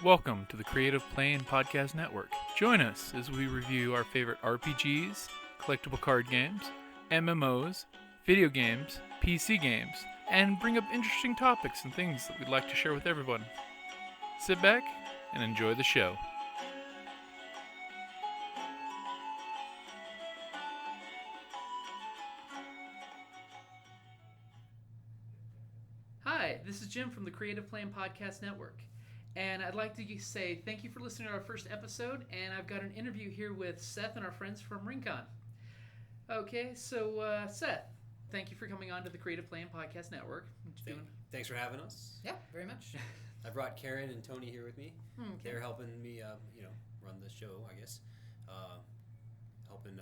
Welcome to the Creative Playing Podcast Network. Join us as we review our favorite RPGs, collectible card games, MMOs, video games, PC games, and bring up interesting topics and things that we'd like to share with everyone. Sit back and enjoy the show. Hi, this is Jim from the Creative Playing Podcast Network. And I'd like to say thank you for listening to our first episode, and I've got an interview here with Seth and our friends from RinCon. Okay, so Seth, thank you for coming on to the Creative Playing Podcast Network. What you doing? Thanks for having us. Yeah, very much. I brought Karen and Tony here with me. Okay. They're helping me, run the show, I guess. Helping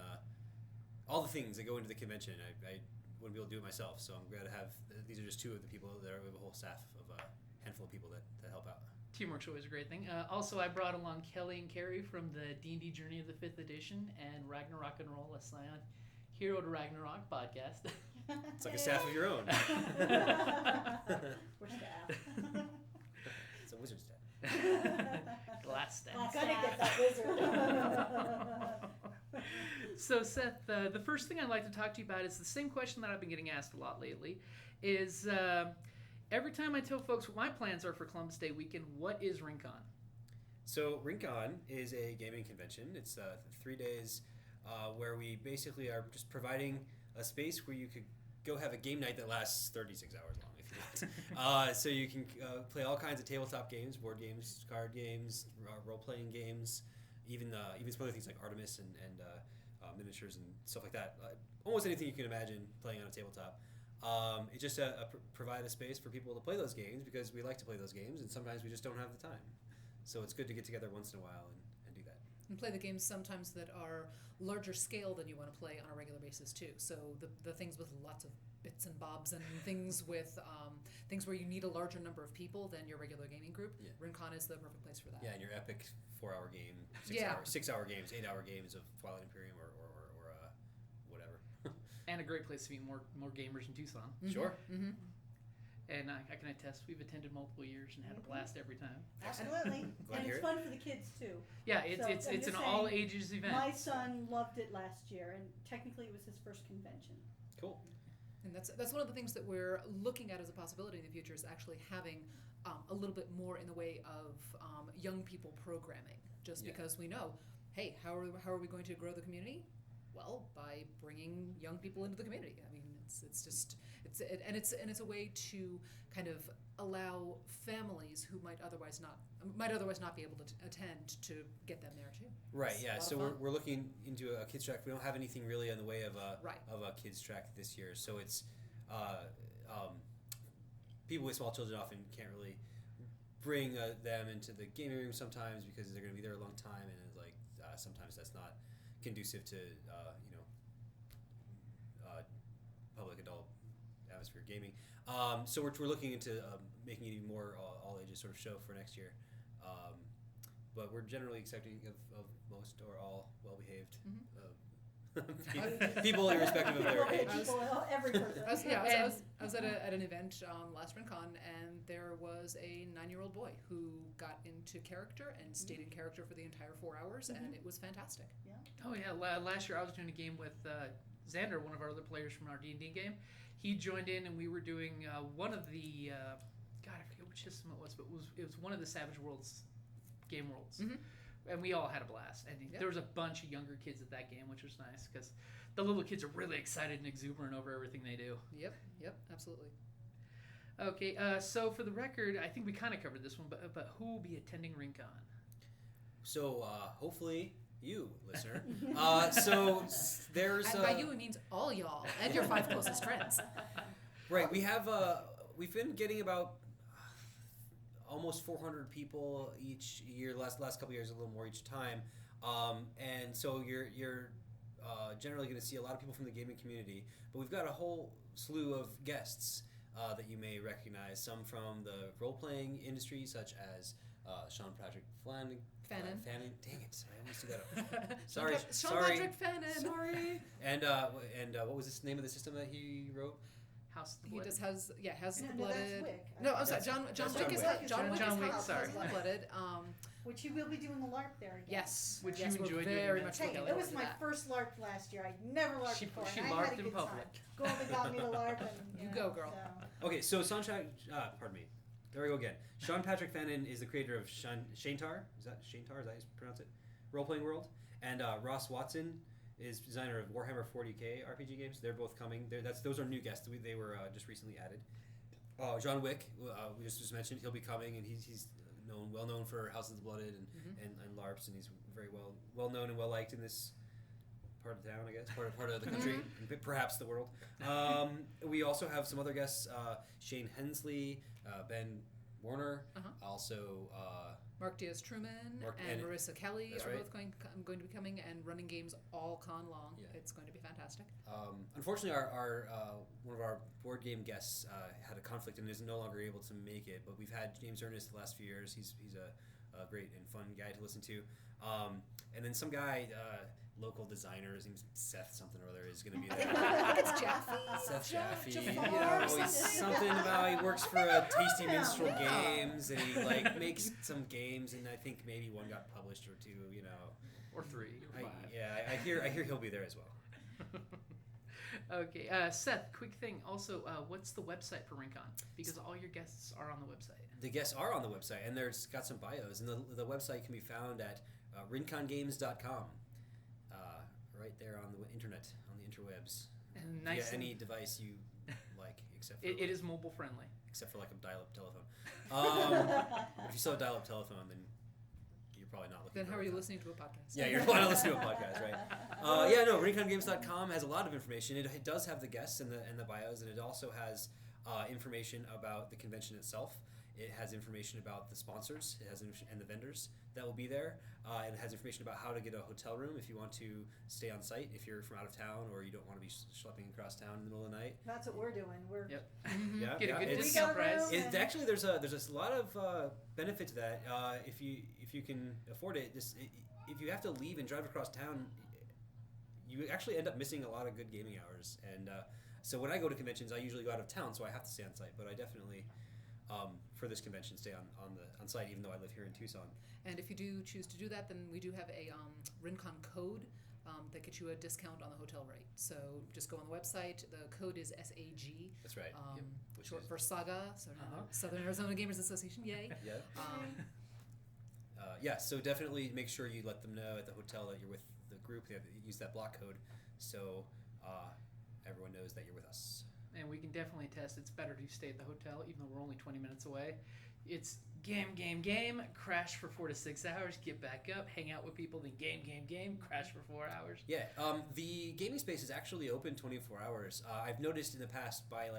all the things that go into the convention. I wouldn't be able to do it myself, so I'm glad to have. These are just two of the people there. We have a whole staff of a handful of people that help out. Teamwork's always a great thing. Also, I brought along Kelly and Carrie from the D&D Journey of the 5th Edition and Ragnarok and Roll, a Scion Hero to Ragnarok podcast. It's like a staff of your own. We're staff. It's a wizard staff. Glass staff. I'm gonna get that wizard. So, Seth, the first thing I'd like to talk to you about is the same question that I've been getting asked a lot lately, is every time I tell folks what my plans are for Columbus Day weekend, what is RinCon? So RinCon is a gaming convention. It's 3 days where we basically are just providing a space where you could go have a game night that lasts 36 hours long if you want. So you can play all kinds of tabletop games, board games, card games, role-playing games, even some other things like Artemis and miniatures and stuff like that. Almost anything you can imagine playing on a tabletop. It's just provide a space for people to play those games because we like to play those games and sometimes we just don't have the time. So it's good to get together once in a while and do that. And play the games sometimes that are larger scale than you want to play on a regular basis too. So the things with lots of bits and bobs and things with things where you need a larger number of people than your regular gaming group. Yeah. RinCon is the perfect place for that. Yeah, and your epic 4-hour game, 6-hour games, 8-hour games of Twilight Imperium or whatever. And a great place to meet more gamers in Tucson. Mm-hmm. Sure. Mm-hmm. And I can attest, we've attended multiple years and had a blast every time. Absolutely. And it's fun for the kids too. Yeah, it's an all ages event. My son loved it last year, and technically it was his first convention. Cool. And that's one of the things that we're looking at as a possibility in the future is actually having a little bit more in the way of young people programming. Just because we know, hey, how are we going to grow the community? Well, by bringing young people into the community. I mean, it's a way to kind of allow families who might otherwise not be able to attend to get them there too. Right. Yeah. So we're looking into a kids track. We don't have anything really in the way of a kids track this year. So it's people with small children often can't really bring them into the gaming room sometimes because they're going to be there a long time, and sometimes that's not conducive to public adult atmosphere gaming. So we're looking into making it even more all ages sort of show for next year. But we're generally accepting of most or all well behaved people irrespective of their age. Every person. I was at an event last RinCon, and there was a 9-year-old boy who got into character and stayed in character for the entire 4 hours, and it was fantastic. Yeah. Oh yeah, last year I was doing a game with Xander, one of our other players from our D&D game. He joined in, and we were doing one of the God, I forget which system it was, but it was one of the Savage Worlds game worlds. Mm-hmm. And we all had a blast. And there was a bunch of younger kids at that game, which was nice because the little kids are really excited and exuberant over everything they do. Yep, absolutely. Okay, so for the record, I think we kind of covered this one, but who will be attending RinCon? So hopefully you, listener. So there's by you it means all y'all and your 5 closest friends. Right, we've been getting about almost 400 people each year. Last couple of years, a little more each time, and so you're generally going to see a lot of people from the gaming community. But we've got a whole slew of guests that you may recognize. Some from the role-playing industry, such as Sean Patrick Fannin. Dang it! I almost did that. Sorry. Sean Patrick Fannin. Sorry. And what was the name of the system that he wrote? House of the He Blood. just has House of the No, that's Blooded. Wick. No, I'm sorry. That's- John that's Wick John is Wick. John Wick John is Wick, House sorry. of the Blooded. Which you will be doing a LARP there again. Yes, Which yes, you we're enjoyed very doing much that. Hey, looking it forward was to my that. first LARP last year. I'd never LARPed She before. she and I LARPed had a in good public. Time. Goldie got me to LARP. And, You go, girl. So. Okay, so Sunshine. Pardon me. There we go again. Sean Patrick Fannin is the creator of Shantar. Is that Shantar? Is that how you pronounce it? Role playing world. And Ross Watson is designer of Warhammer 40k RPG games. They're both coming. Those are new guests. They were just recently added. John Wick, we just mentioned, he'll be coming, and he's well known for House of the Blooded and LARPs, and he's very well known and well liked in this part of town, I guess, part of the country, and perhaps the world. We also have some other guests: Shane Hensley, Ben Warner, also Mark Diaz Truman and Marissa Kelly that's are right. both going to be coming and running games all con long. Yeah. It's going to be fantastic. Unfortunately, our one of our board game guests had a conflict and is no longer able to make it. But we've had James Ernest the last few years. He's a great and fun guy to listen to. And then some guy, local designer, his name's Seth something or other, is going to be there. I think it's Jaffe. Seth Jaffe. Jafar or He's something. something about he works for Tasty Yeah. Minstrel Yeah. Games, and he makes some games, and I think maybe one got published or two. Or 3 or 5. I hear he'll be there as well. Okay, Seth, quick thing. Also, what's the website for RinCon? Because all your guests are on the website. The guests are on the website, and there's got some bios, and the website can be found at rincongames.com, right there on the internet, on the interwebs. And nice. Via any device you like, except for It is mobile friendly. except for like a dial-up telephone. If you still have a dial-up telephone, then you're probably not looking. Then for how are you RinCon. listening to a podcast? Yeah, you're probably not listening to a podcast, right? rincongames.com has a lot of information. It does have the guests and the bios, and it also has information about the convention itself. It has information about the sponsors. It has and the vendors that will be there. It has information about how to get a hotel room if you want to stay on site. If you're from out of town or you don't want to be schlepping across town in the middle of the night. That's what we're doing. We're Yep. Yeah, Get a good it's- discount We got a price. room. Actually, there's a lot of benefit to that. If you can afford it, if you have to leave and drive across town, you actually end up missing a lot of good gaming hours. And so when I go to conventions, I usually go out of town, so I have to stay on site. But I definitely, for this convention, stay on site, even though I live here in Tucson. And if you do choose to do that, then we do have a RinCon code that gets you a discount on the hotel rate. So just go on the website. The code is SAG. That's right. Which Short is- for Saga, so Southern Arizona Gamers Association. Yay! Yeah. Um, So definitely make sure you let them know at the hotel that you're with the group. They have to use that block code, so everyone knows that you're with us. And we can definitely attest it's better to stay at the hotel, even though we're only 20 minutes away. It's game, crash for 4 to 6 hours, get back up, hang out with people, then game, crash for 4 hours. Yeah, the gaming space is actually open 24 hours. I've noticed in the past by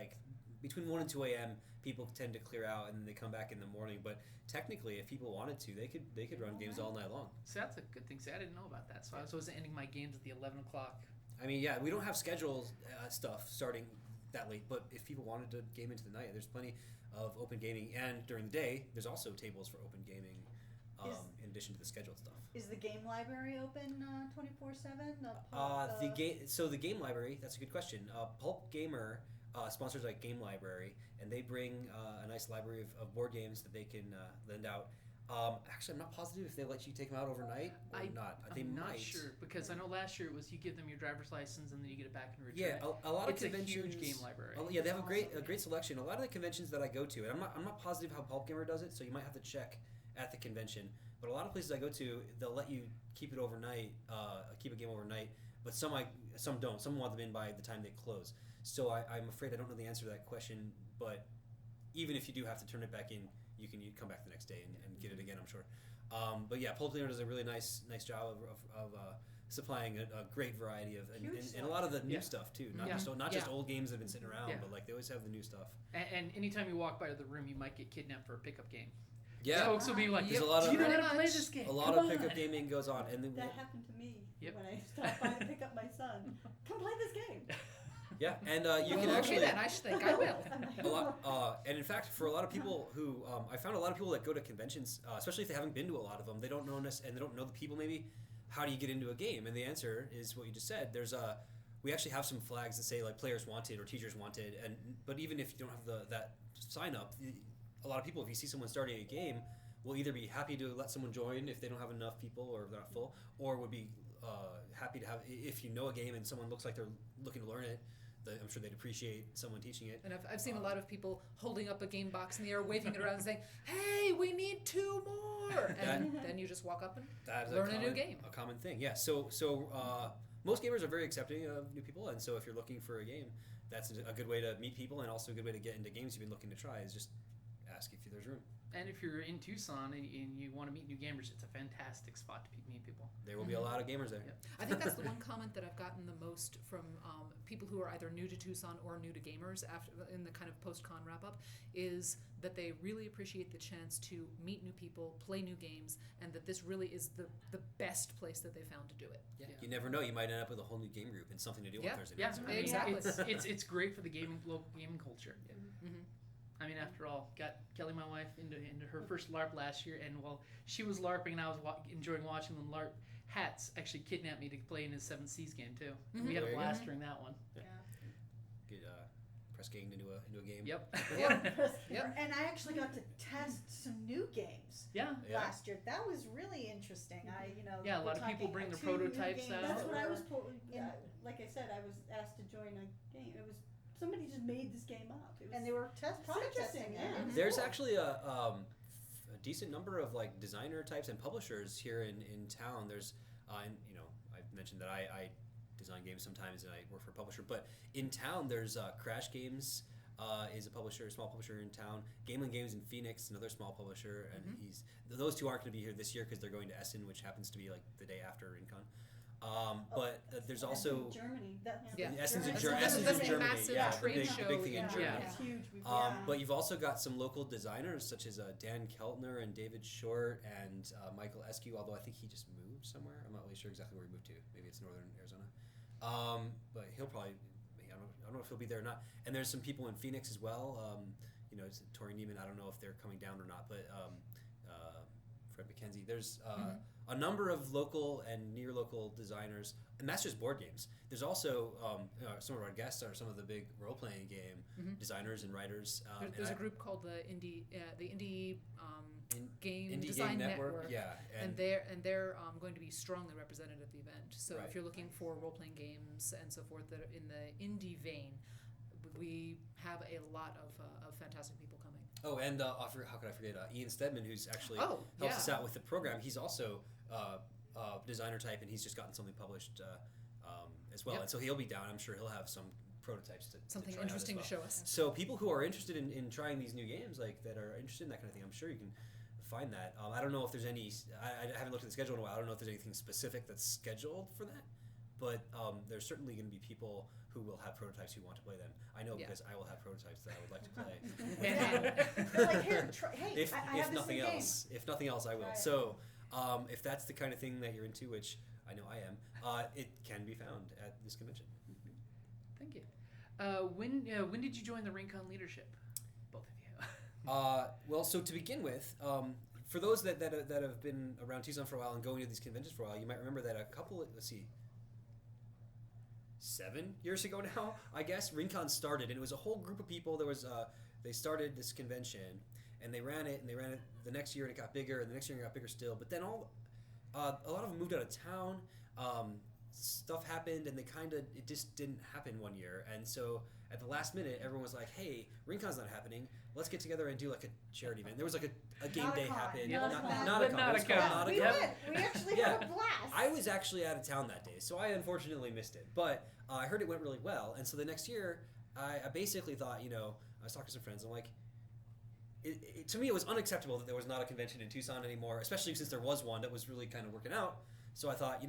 between 1 and 2 a.m. people tend to clear out and then they come back in the morning. But technically, if people wanted to, they could run games all night long. So that's a good thing. See, I didn't know about that. So I was ending my games at the 11 o'clock. I mean, yeah, we don't have scheduled stuff starting that late, but if people wanted to game into the night, there's plenty of open gaming. And during the day, there's also tables for open gaming in addition to the scheduled stuff. Is the game library open 24/7? So the game library, that's a good question. Pulp Gamer sponsors like Game Library, and they bring a nice library of board games that they can lend out. Actually, I'm not positive if they let you take them out overnight or not. They I'm might. not sure, because I know last year it was you give them your driver's license and then you get it back in return. Yeah, a lot of It's a conventions. huge game library. Yeah, they have a great selection. A lot of the conventions that I go to, and I'm not positive how Pulp Gamer does it, so you might have to check at the convention. But a lot of places I go to, they'll let you keep it overnight, keep a game overnight. But some don't. Some want them in by the time they close. So I'm afraid I don't know the answer to that question. But even if you do have to turn it back in, you can come back the next day and get it again, I'm sure. But yeah, Pulp Gamer does a really nice job of supplying a great variety of and a lot of the new stuff too. Not just old games that have been sitting around, but they always have the new stuff. And anytime you walk by the room, you might get kidnapped for a pickup game. Yeah, Folks will be like, There's a lot "Do of- you know how to play this game?" a lot Come of pickup on." gaming goes on, and then That happened to me Yep. when I stopped by to pick up my son. Come play this game. yeah, and you can okay, actually. then I should think I will. A lot, and in fact, for a lot of people who I found a lot of people that go to conventions, especially if they haven't been to a lot of them, they don't know and they don't know the people. Maybe how do you get into a game? And the answer is what you just said. There's we actually have some flags that say like players wanted or teachers wanted, but even if you don't have that sign up, a lot of people, if you see someone starting a game, will either be happy to let someone join if they don't have enough people or if they're not full, or would be happy to have, if you know a game and someone looks like they're looking to learn it, I'm sure they'd appreciate someone teaching it. And I've seen a lot of people holding up a game box in the air, waving it around and saying, hey, we need 2 more! And then you just walk up and learn a new game. A common thing, yeah. So most gamers are very accepting of new people, and so if you're looking for a game, that's a good way to meet people, and also a good way to get into games you've been looking to try is just ask if there's room. And if you're in Tucson and you want to meet new gamers, it's a fantastic spot to meet people. There will be a lot of gamers there. Yep. I think that's the one comment that I've gotten the most from people who are either new to Tucson or new to gamers after in the kind of post-con wrap-up is that they really appreciate the chance to meet new people, play new games, and that this really is the best place that they found to do it. Yeah. You never know. You might end up with a whole new game group and something to do on Thursday nights. I mean, exactly. It's great for the local gaming culture. Yeah. Mm-hmm. I mean, after all, got Kelly, my wife, into her first LARP last year, and while she was LARPing and I was enjoying watching them LARP, Hats actually kidnapped me to play in his 7 Seas game too. Mm-hmm. We had a There you blast go. during that one. Yeah. Get press ganged into a game. Yep. Yep. And I actually got to test some new games Yeah. Yeah. last year. That was really interesting. Yeah, a lot of we're people talking bring their 2 new prototypes games. out. That's what I was Yeah. like I said, I was asked to join a game. It was somebody just made this game up. It was, And they were product interesting, testing. yeah. it. There's actually a decent number of like designer types and publishers here in town. There's and I've mentioned that I design games sometimes and I work for a publisher, but in town there's Crash Games is a publisher, a small publisher in town. Gameland Games in Phoenix, another small publisher, and those two aren't going to be here this year because they're going to Essen, which happens to be like the day after RinCon. But there's also Germany. That's Essen's in Germany. Essen's That's in a Germany. massive Yeah, trade the big show thing in in Germany. Yeah. It's huge. But you've also got some local designers such as Dan Keltner and David Short and Michael Eskew, although I think he just moved somewhere. I'm not really sure exactly where he moved to. Maybe it's northern Arizona. But he'll probably, I don't know if he'll be there or not. And there's some people in Phoenix as well. Tori Neiman, I don't know if they're coming down or not, but Fred McKenzie. There's a number of local and near local designers, and that's just board games. There's also some of our guests are some of the big role-playing game designers and writers. There's a group called the Indie Game Indie Design Game Network. Yeah, And they're going to be strongly represented at the event. So Right. if you're looking for role-playing games and so forth that are in the indie vein, we have a lot of fantastic people coming. Oh, and how could I forget Ian Stedman, who's actually helps us out with the program. He's also designer type, and he's just gotten something published as well. Yep. And so he'll be down. I'm sure he'll have some prototypes to Something try out as interesting well. to show us. So people who are interested in trying these new games, like that are interested in that kind of thing, I'm sure you can find that. I don't know if there's any. I haven't looked at the schedule in a while. I don't know if there's anything specific that's scheduled for that. But there's certainly going to be people who will have prototypes who want to play them. I know because I will have prototypes that I would like to play. They're like, here, hey, if I have this nothing new game. else, if nothing else, I will. Right. So if that's the kind of thing that you're into, which I know I am, it can be found at this convention. Thank you. When did you join the RinCon leadership? Both of you. Well, so to begin with, for those that have been around Tucson for a while and going to these conventions for a while, you might remember that a couple, 7 years ago now, I guess, RinCon started, and it was a whole group of people. There was they started this convention, and they ran it the next year, and it got bigger, and the next year it got bigger still. But then a lot of them moved out of town. Stuff happened, and it just didn't happen one year. And so at the last minute, everyone was like, "Hey, RinCon's not happening. Let's get together and do like a charity event." There was like a game Not a day con. happened. Not a Not con. a con. It was called Not a We Con. went. We actually Yeah. had a blast. I was actually out of town that day, so I unfortunately missed it. But I heard it went really well, and so the next year, I basically thought, I was talking to some friends, and I'm like, to me, it was unacceptable that there was not a convention in Tucson anymore, especially since there was one that was really kind of working out. So I thought,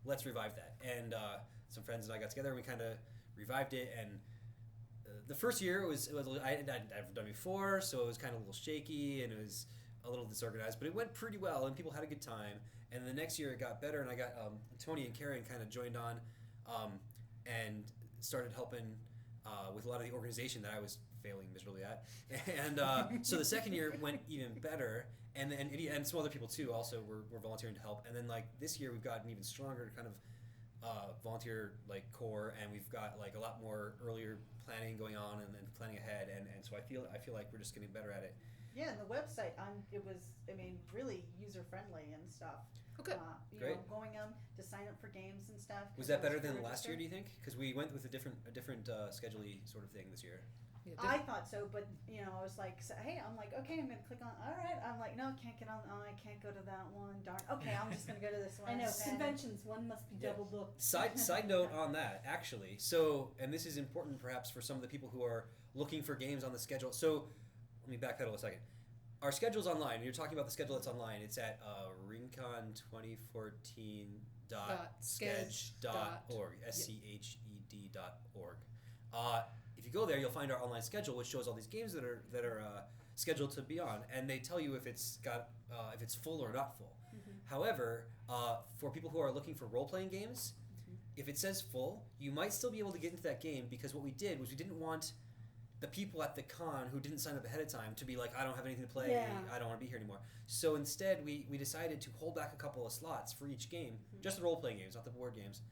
let's revive that. And some friends and I got together, and we kind of revived it. And the first year, it was I'd never done before, so it was kind of a little shaky, and it was a little disorganized, but it went pretty well, and people had a good time. And the next year, it got better, and I got Tony and Karen kind of joined on and started helping with a lot of the organization that I was failing miserably at. And so the second year went even better, and some other people too also were volunteering to help. And then like this year, we've gotten even stronger to kind of volunteer like core, and we've got like a lot more earlier planning going on and planning ahead, and so I feel like we're just getting better at it. Yeah, and the website, it was, really user friendly and stuff. Okay. Great. Going to sign up for games and stuff. Was that better than last year, do you think? Because we went with a different schedule-y sort of thing this year. Yeah, I thought so, but I was like, hey, I'm like, okay, I'm gonna click on. All right, I'm like, no, can't get on. Oh, I can't go to that one. Darn. Okay, I'm just gonna go to this one. I know, instead. conventions, one must be double booked. Side note on that, actually. So, and this is important perhaps for some of the people who are looking for games on the schedule. So, let me backpedal a second. Our schedule's online. You're talking about the schedule that's online. It's at rincon2014.sketch.org. SCHED.org. If you go there, you'll find our online schedule, which shows all these games that are scheduled to be on, and they tell you if it's full or not full. Mm-hmm. However, for people who are looking for role-playing games, if it says full, you might still be able to get into that game, because what we did was we didn't want the people at the con who didn't sign up ahead of time to be like, I don't have anything to play, I don't want to be here anymore. So instead, we decided to hold back a couple of slots for each game, just the role-playing games, not the board games,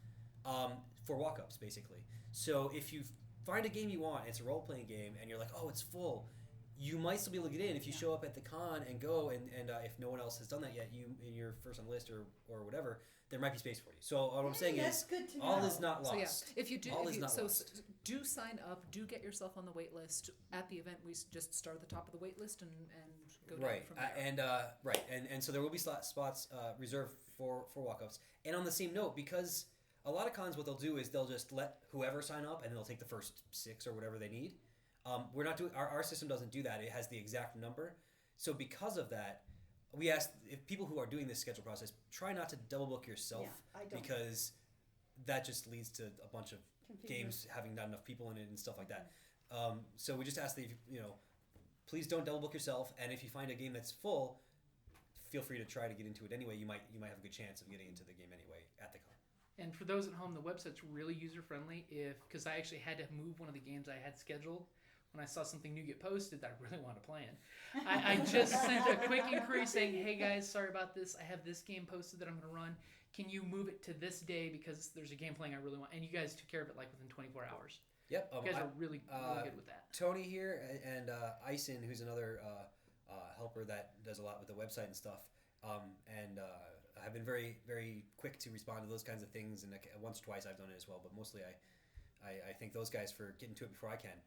for walk-ups, basically. So if you find a game you want, it's a role-playing game, and you're like, oh, it's full, you might still be able to get in if you show up at the con and go, and if no one else has done that yet, you're first on the list or whatever, there might be space for you. So what I'm saying that's is, good to all know. is not lost. So if you do, all is not lost. Do sign up. Do get yourself on the wait list. At the event, we just start at the top of the wait list and go down from there. And so there will be spots reserved for walk-ups. And on the same note, because a lot of cons, what they'll do is they'll just let whoever sign up, and they'll take the first 6 or whatever they need. We're not doing our system doesn't do that. It has the exact number. So because of that, we ask if people who are doing this schedule process, try not to double book yourself, because that just leads to a bunch of games having not enough people in it and stuff like that. So we just ask that please don't double book yourself, and if you find a game that's full, feel free to try to get into it anyway. You might have a good chance of getting into the game anyway at the con. And for those at home, the website's really user friendly. Because I actually had to move one of the games I had scheduled when I saw something new get posted that I really wanted to play in. I just sent a quick inquiry saying, hey guys, sorry about this. I have this game posted that I'm going to run. Can you move it to this day because there's a game playing I really want? And you guys took care of it like within 24 hours. Yep. You guys are really good with that. Tony here and Ison, who's another helper that does a lot with the website and stuff, and have been very, very quick to respond to those kinds of things. And once or twice I've done it as well, but mostly I thank those guys for getting to it before I can.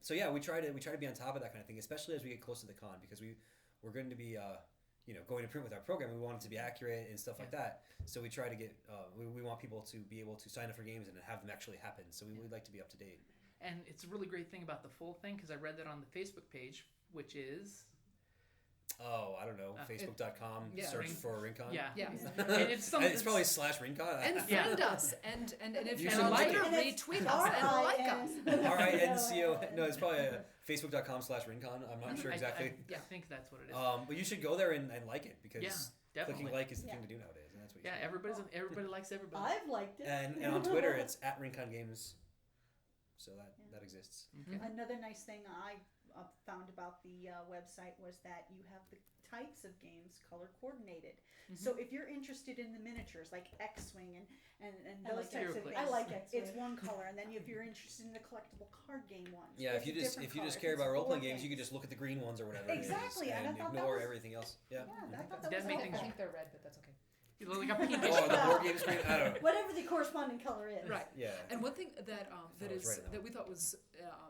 So yeah, we try to be on top of that kind of thing, especially as we get close to the con, because we're going to be going to print with our program. We want it to be accurate and stuff like that. So we try to get we want people to be able to sign up for games and have them actually happen. So we'd like to be up to date. And it's a really great thing about the full thing, because I read that on the Facebook page, which is Oh, I don't know. Facebook.com. Search for RinCon. Yeah. And it's probably /RinCon. And friend us. And if You you should like like it, retweet us and like us. RINCO. No, it's probably Facebook.com/RinCon. I'm not sure exactly. I think that's what it is. But you should go there and like it, because definitely. clicking like is the thing to do nowadays, and that's what you should do. Everybody likes everybody. I've liked it. And on Twitter, it's @RinCon Games. So that exists. Okay. Another nice thing I found about the website was that you have the types of games color coordinated. So if you're interested in the miniatures, like X-Wing and those types of things, I like X-Wing. it's one color. And then if you're interested in the collectible card game ones, Yeah, if you just care about role playing games, you could just look at the green ones or whatever Exactly, it is, and I and thought that ignore was- everything else. Yeah. I thought that That was made I things- think they're red, but that's okay. You look like a pinkish. Oh, the board game screen. I don't know. Whatever the corresponding color is. Right. Yeah. And one thing that I was right on that that we thought was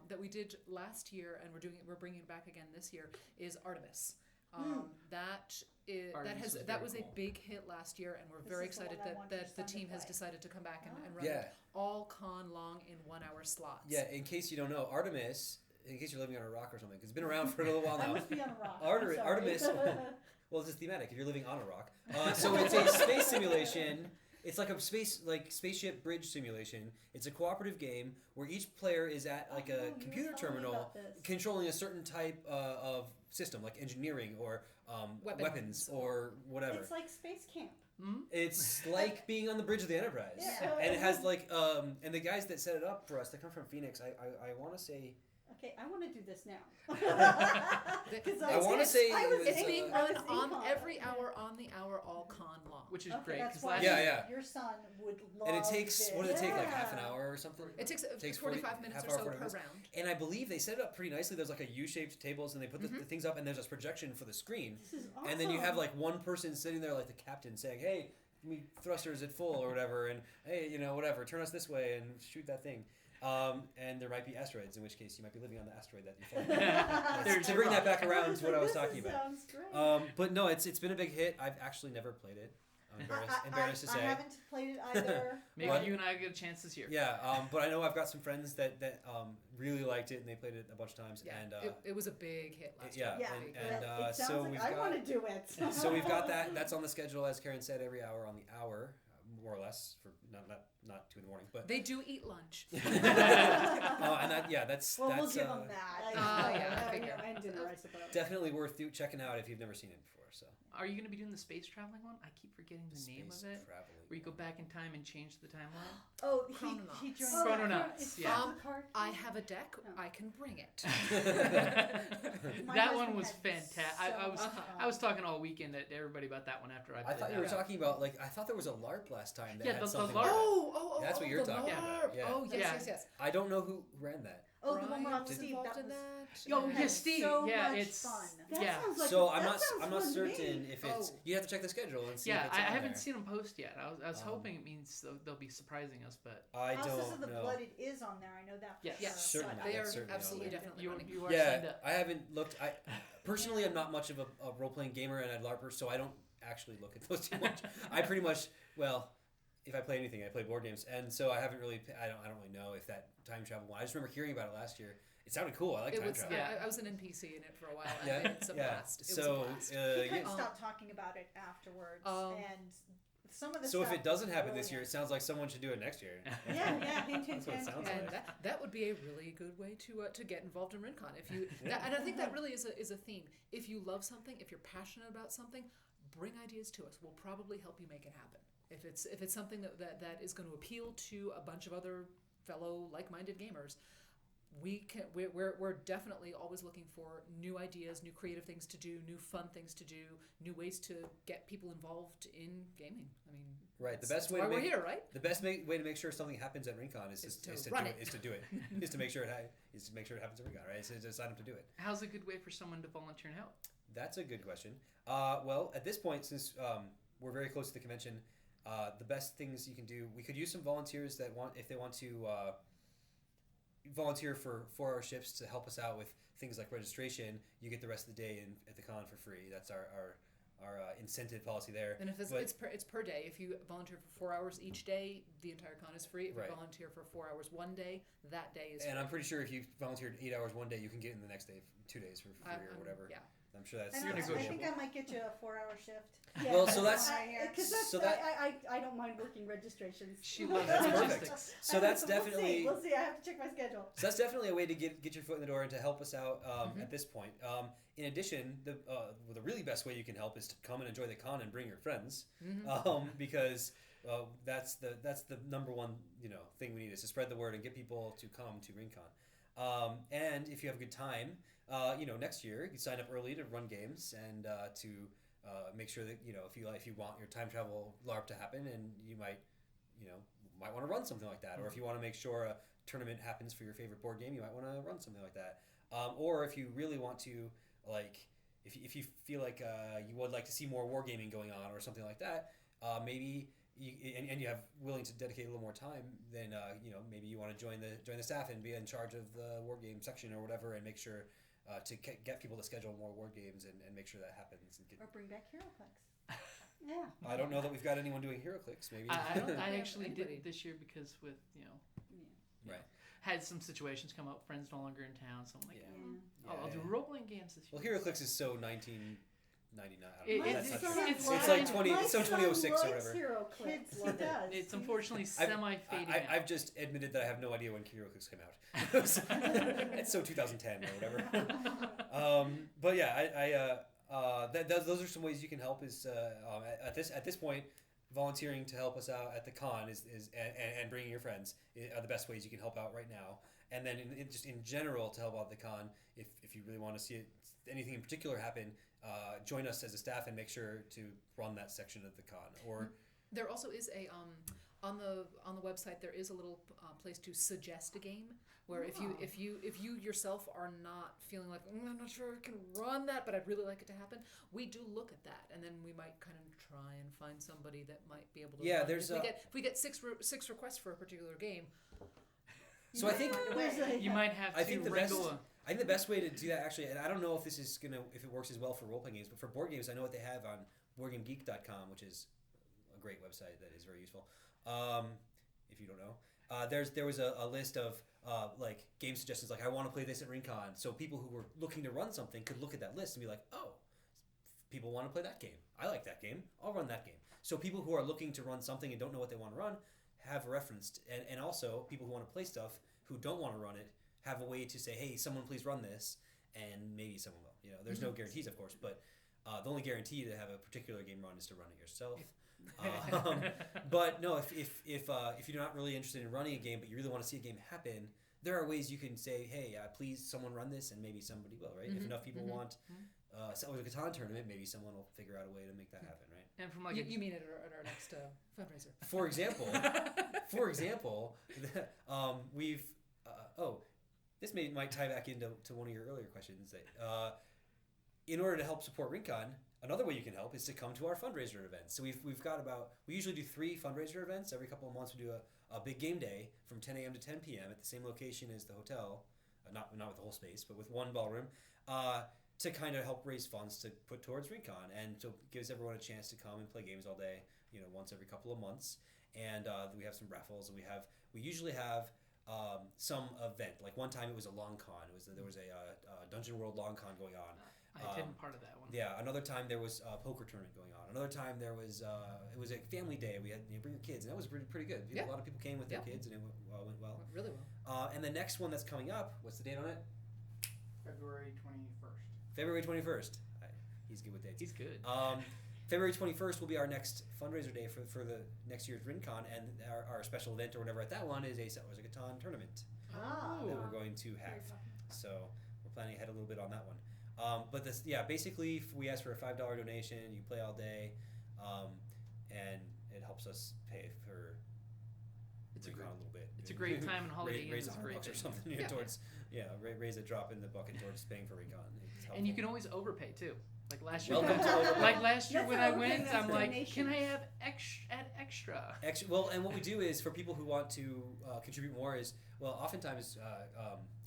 that we did last year, and we're bringing it back again this year, is Artemis. Artemis That was was very a cool. big hit last year, and we're This very is the one excited I want that your the son to team has play. decided to come back and run Yeah. it all con long in 1 hour slots. Yeah, in case you don't know, Artemis, in case you're living on a rock or something, because it's been around for a little while I now. must be on a rock. Artemis- I'm sorry. Well, it's just thematic if you're living on a rock. So it's a space simulation. It's like a spaceship bridge simulation. It's a cooperative game where each player is at like Oh, a you were computer telling me terminal about this. controlling a certain type of system, like engineering or weapons or whatever. It's like Space Camp. It's like being on the bridge of the Enterprise. Yeah. And it has like and the guys that set it up for us, they come from Phoenix. I want to say Okay, I want to do this now. I want to say It's being run on Econ. every hour on the hour all con long. Which is Okay, great that's because why last Yeah. your son would love and it takes this. what did it take, like Yeah. half an hour or something? It takes, Takes 45 minutes half or hour, so 40 per minutes. round. And I believe they set it up pretty nicely. There's like a U-shaped tables, and they put the things up, and there's a projection for the screen. This is awesome. And then you have like one person sitting there, like the captain, saying, "Hey, we thrusters at full or whatever," and hey, whatever, turn us this way and shoot that thing. And there might be asteroids, in which case you might be living on the asteroid that you found. There's to bring that back I around to what I was like, talking this about. Sounds great. But no, it's been a big hit. I've actually never played it. I'm embarrassed to say. I haven't played it either. Maybe What? you and I get a chance this year. Yeah, but I know I've got some friends that really liked it, and they played it a bunch of times. Yeah, And it was a big hit last yeah, year. Yeah, and it sounds so like we've I got want to do it. so we've got that. That's on the schedule, as Karen said, every hour on the hour, more or less, for not 2 in the morning, but. They do eat lunch. And that's Well, we'll that's give them that. yeah, I figure. And dinner, I suppose. definitely worth checking out if you've never seen it before. So. Are you going to be doing the space traveling one? I keep forgetting the name of Space it. traveling. Where you go back in time and change the timeline. Oh, Chrononauts. he joined. Oh, Chrononauts, it's yeah. not a card I game? have a deck. No. I can bring it. My That husband one was had fantastic. so much I was fun. talking all weekend to everybody about that one after I I played thought that you were one. talking about I thought there was a LARP last time that Yeah, had the something. LARP. like that. Oh, That's what you're the talking LARP. about, yeah. Oh, Yeah. yes. I don't know who ran that. Oh, the one Brian with was Steve. involved That in was. that. Oh, and- yeah, Steve. So yeah, much it's fun. That yeah. sounds like So that I'm not sounds fun to certain me. if it's. Oh. You have to check the schedule and see. Yeah, if it's I on haven't there. seen them post yet. I was Um, hoping it means they'll be surprising us, but I Houses don't of the know. Blooded is on there. I know that for Yes. sure. Yes, Certainly, they that's are certainly on absolutely there. definitely you running. you are signed Yeah, up. I haven't looked. I personally am not much of a role playing gamer and a LARPer, so I don't actually look at those too much. I pretty much if I play anything, I play board games, and so I haven't really. I don't really know if that time travel one. I just remember hearing about it last year. It sounded cool. I like It time was, travel. Yeah. I was an NPC in it for a while. Yeah, And it's a blast. It So, was a blast. He couldn't yeah. stop talking about it afterwards, Um, and some of the So if stuff it doesn't was happen this year, it brilliant. sounds like someone should do it next year. Yeah, hint, hint, That's what it hint. sounds And like. that would be a really good way to get involved in RinCon. If you Yeah. and I think that really is a theme. If you love something, if you're passionate about something, bring ideas to us. We'll probably help you make it happen. If it's something that is going to appeal to a bunch of other fellow like-minded gamers, we're definitely always looking for new ideas, new creative things to do, new fun things to do, new ways to get people involved in gaming. I mean, Right. The that's best way why to we're make here, right? the best way to make sure something happens at RinCon is to run do it. it. Is to do it. Is to make sure it happens at RinCon. Right. Is to sign up to do it. How's a good way for someone to volunteer and help? That's a good question. Well, at this point, since we're very close to the convention, the best things you can do, we could use some volunteers that if they want to volunteer for 4-hour shifts to help us out with things like registration. You get the rest of the day at the con for free. That's our incentive policy there. And if But- it's per day. If you volunteer for 4 hours each day, the entire con is free. If Right. you volunteer for 4 hours one day, that day is free. And I'm pretty sure if you volunteered 8 hours one day, you can get in the next day, 2 days for free or whatever. Yeah. I'm sure that's. I, You're know, I negotiable. think I might get you a 4-hour shift. Yeah, Well, so that's- because so that- I don't mind working registrations. She loves That's logistics. perfect. So that's We'll definitely. We'll see. I have to check my schedule. So that's definitely a way to get your foot in the door and to help us out at this point. In addition, the really best way you can help is to come and enjoy the con and bring your friends, because that's the number one thing we need is to spread the word and get people to come to RinCon. And if you have a good time, next year you sign up early to run games and to make sure that if you want your time travel LARP to happen, and you might want to run something like that, or if you want to make sure a tournament happens for your favorite board game, you might want to run something like that. Or if you really want to, if you feel like you would like to see more wargaming going on or something like that, maybe you have willing to dedicate a little more time, then maybe you want to join the staff and be in charge of the wargame section or whatever, and make sure to get people to schedule more war games and make sure that happens. And Or bring back HeroClix. Yeah. I don't know that we've got anyone doing HeroClix. Maybe I actually did Anybody. it this year because with Right. had some situations come up. Friends no longer in town, so I'm like, Yeah. I'll do role playing games this Well, year. HeroClix is so 1999. I It- don't know. it- That's not it's- true. it's- It's like 20. My It's so son 2006 or likes whatever. HeroClix. Kids He love it. does. It's unfortunately semi-fading out. I've just admitted that I have no idea when HeroClix came out. It's so 2010 or whatever. But yeah, those are some ways you can help. Is at this point, volunteering to help us out at the con is and bringing your friends are the best ways you can help out right now. And then just in general, to help out the con, if you really want to see anything in particular happen, join us as a staff and make sure to run that section of the con. Or there also is a on the website there is a little place to suggest a game where if you yourself are not feeling like I'm not sure I can run that, but I'd really like it to happen, we do look at that, and then we might kind of try and find somebody that might be able to. Yeah, run. there's if we get six requests for a particular game. So I think You might have to wrangle I think the best way to do that, actually, and I don't know if this is if it works as well for role-playing games, but for board games, I know what they have on BoardGameGeek.com, which is a great website that is very useful. If you don't know, there was a list of like game suggestions, like I want to play this at RinCon, so people who were looking to run something could look at that list and be like, oh, people want to play that game. I like that game. I'll run that game. So people who are looking to run something and don't know what they want to run have referenced, and also people who want to play stuff who don't want to run it have a way to say, hey, someone please run this, and maybe someone will. You know, there's no guarantees, of course, but the only guarantee to have a particular game run is to run it yourself. But no, if you're not really interested in running a game, but you really want to see a game happen, there are ways you can say, hey, please someone run this, and maybe somebody will, right? If enough people want a Catan tournament, maybe someone will figure out a way to make that happen, right? And from You mean at our next fundraiser? For example, we've this might tie back into one of your earlier questions. That in order to help support RinCon, another way you can help is to come to our fundraiser events. So we usually do 3 fundraiser events every couple of months. We do a big game day from 10 a.m. to 10 p.m. at the same location as the hotel, not with the whole space, but with one ballroom, to kind of help raise funds to put towards RinCon, and so it gives everyone a chance to come and play games all day, once every couple of months. And we have some raffles, and we usually have some event. Like one time it was a long con. There was a Dungeon World long con going on. I attended part of that one. Yeah, another time there was a poker tournament going on. Another time there was it was a family day. We had bring your kids, and that was pretty good. A lot of people came with their kids, and it went well. Really well. And the next one that's coming up, what's the date on it? February 21st. February 21st. He's good with dates. He's good. February 21st will be our next fundraiser day for the next year's RinCon, and our special event or whatever at that one is a Settlers of Catan tournament that we're going to have. So we're planning ahead a little bit on that one. But basically we ask for a $5 donation. You play all day, and it helps us pay for RinCon a little bit. It's a great time, and Holiday Inn raise is a great $100 or venue. something towards raise a drop in the bucket towards paying for RinCon. And you can always overpay too. Like last year, Welcome to overpay. like last year That's when not I overpaying, went, that's I'm like, donation. can I have extra? Well, and what we do is for people who want to contribute more is, oftentimes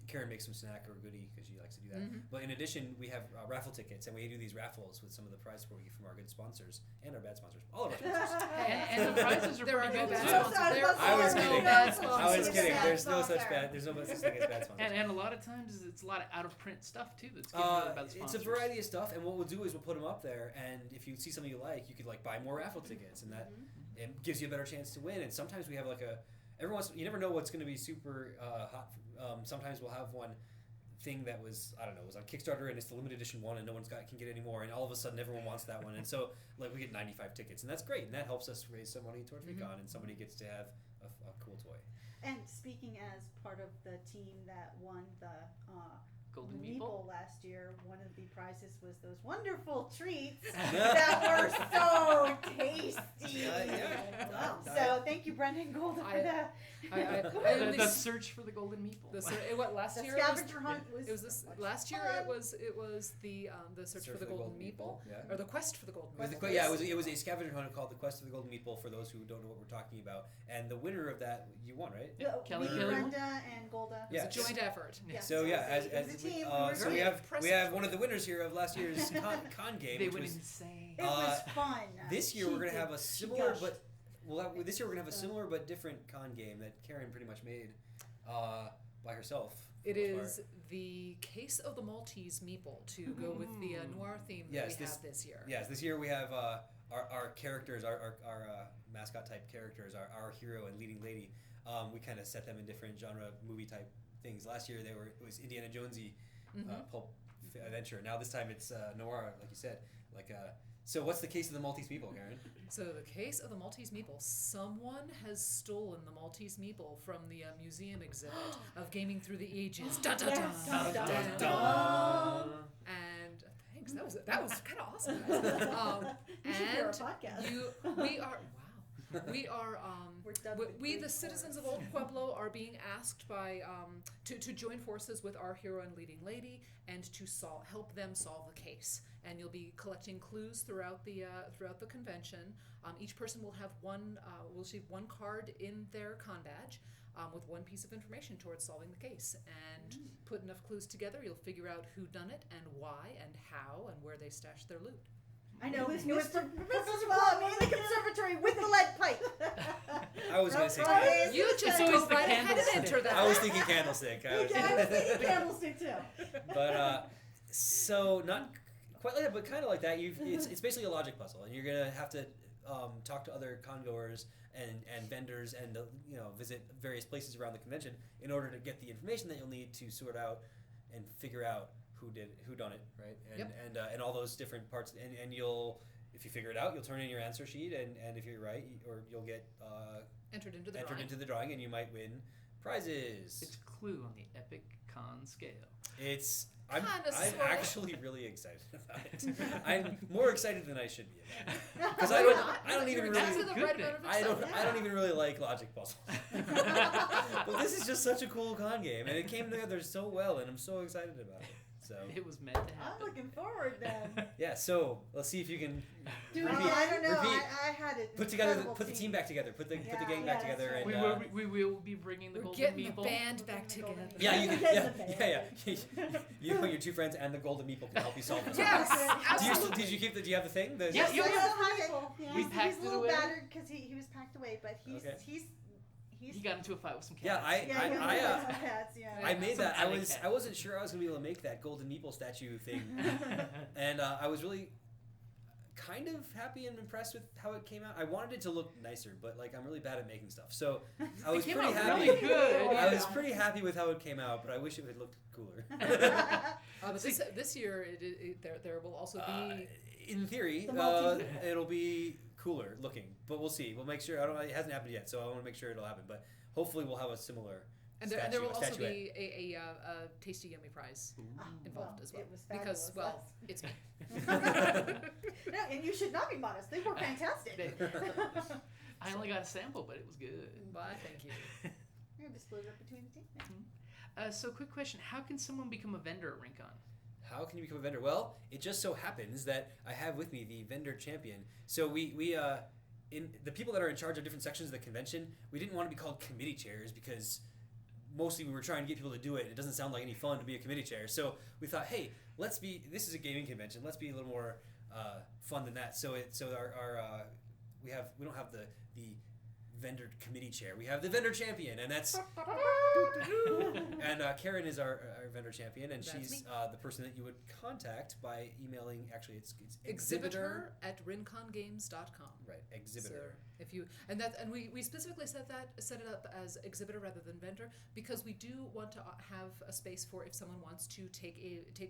Karen makes some snack or goodie because she likes to do that. But in addition, we have raffle tickets, and we do these raffles with some of the prize support we get from our good sponsors and our bad sponsors. All of our sponsors. And the prizes are There are pretty no good bad too. sponsors. There I was are no kidding. bad I was sponsors. kidding. There's no such Sponsor. there's no such thing as bad sponsors. And a lot of times it's a lot of out of print stuff too that's given out by the It's sponsors. a variety of stuff, and what we'll do is we'll put them up there, and if you see something you like, you could buy more raffle tickets, and that it gives you a better chance to win. And sometimes we have you never know what's going to be super hot. Sometimes we'll have one thing that was on Kickstarter, and it's the limited edition one, and no one's can get any more, and all of a sudden everyone wants that one, and so we get 95 tickets, and that's great, and that helps us raise some money towards RinCon, and somebody gets to have a cool toy. And speaking as part of the team that won the Golden Meeple Meeple. last year, one of the prizes was those wonderful treats that were so tasty. Wow. So thank you, Brendan Golden, for that. I The only search for the Golden Meeple. what last The year? It was, scavenger hunt was. it was this much last year. fun. It was the search for the golden meeple, Yeah. or the quest for the golden It was meeple. it was a scavenger hunt called the Quest of the Golden Meeple. For those who don't know what we're talking about, and the winner of that, you won, right? Yeah, Kelly Me, won. Brenda, and Golda. Yeah. It's a joint effort. Yeah. So yeah, It was a team. We were so we great. have one of the winners here of last year's con game, They which went was insane. It was fun. this year She we're gonna did- have a she similar gushed. but this year we're gonna have a similar but different con game that Karen pretty much made by herself. for It the most is the case of the Maltese Meeple to go with the noir theme Yes, that we this- have this year. Yes, this year we have our characters, our mascot type characters, our hero and leading lady. We kind of set them in different genre movie type things. Last year it was Indiana Jonesy pulp adventure. Now this time it's noir, like you said, like So what's the case of the Maltese Meeple, Karen? So the case of the Maltese Meeple. Someone has stolen the Maltese Meeple from the museum exhibit of Gaming Through the Ages. Dun, dun, dun, Dun, dun, dun, dun. dun. And thanks. That was kind of awesome, guys. You should hear our And podcast. we are we are We're done with we the Greek citizens of chorus. Old Pueblo are being asked by to join forces with our hero and leading lady and to help them solve the case. And you'll be collecting clues throughout the convention. Each person will have will receive one card in their con badge with one piece of information towards solving the case. And put enough clues together, you'll figure out who done it and why and how and where they stashed their loot. I know. It was Mr. Professor Plum in the conservatory with the lead pipe. I was going to say No, candle. it's You just always go the right ahead and candlestick. enter that. I was thinking candlestick. Yeah, I was thinking candlestick too. But so not quite like that, but kind of like that. It's basically a logic puzzle, and you're gonna have to talk to other congoers and vendors and visit various places around the convention in order to get the information that you'll need to sort out and figure out who done it, right? And all those different parts, and you'll. If you figure it out, you'll turn in your answer sheet, and if you're right, you'll get Entered into the entered drawing. into the drawing, and you might win prizes. It's Clue on the Epic Con scale. I'm Kinda actually really excited about it. I'm more excited than I should be about it. Because You're I not. don't even You're really exactly the good right thing. amount of I excitement. don't even really like logic puzzles. But this is just such a cool con game, and it came together so well, and I'm so excited about it. So It was meant to I'm happen. looking forward then. yeah, so let's see if you can Do repeat. I don't know. Repeat. I had it. Put the team back together. Put the Yeah, gang yeah, back together, that's and right. We will be bringing the We're Golden getting Meeple. the band back together. yeah, you can, Get yeah. You and your two friends and the Golden Meeple can help you solve this. Yes, Do you absolutely. did you keep the? Do you have the thing? The, Yeah, Yes, yeah, I yeah. still have it. We He's packed a it little away. battered because he was packed away, but Okay. he's He got into a fight with some cats. Yeah, I made Some that. alley cats. I wasn't sure I was gonna be able to make that Golden Meeple statue thing, and I was really kind of happy and impressed with how it came out. I wanted it to look nicer, but I'm really bad at making stuff, so I was It came pretty out happy. really good. I Yeah. was pretty happy with how it came out, but I wish it had looked cooler. But this year, there will also be. In theory, The Maltese. it'll be cooler looking, but we'll see. We'll make sure. It hasn't happened yet, so I want to make sure it'll happen. But hopefully, we'll have a similar. And there will also statuette. be a tasty yummy prize involved as well. It was Because, fabulous. it's me. No, and you should not be modest. They were fantastic. I only got a sample, but it was good. Why, thank you. You're gonna split it up between the team. So, quick question: how can someone become a vendor at RinCon? How can you become a vendor? Well, it just so happens that I have with me the vendor champion. So we in the people that are in charge of different sections of the convention, we didn't want to be called committee chairs because mostly we were trying to get people to do it. It doesn't sound like any fun to be a committee chair. So we thought, hey, this is a gaming convention. Let's be a little more fun than that. So we don't have the vendor committee chair. We have the vendor champion, and that's and Karen is our vendor champion, and That's she's me. the person that you would contact by emailing. Actually, it's Exhibitor@rincongames.com. Right, exhibitor. So if you and we specifically set it up as exhibitor rather than vendor because we do want to have a space for if someone wants to take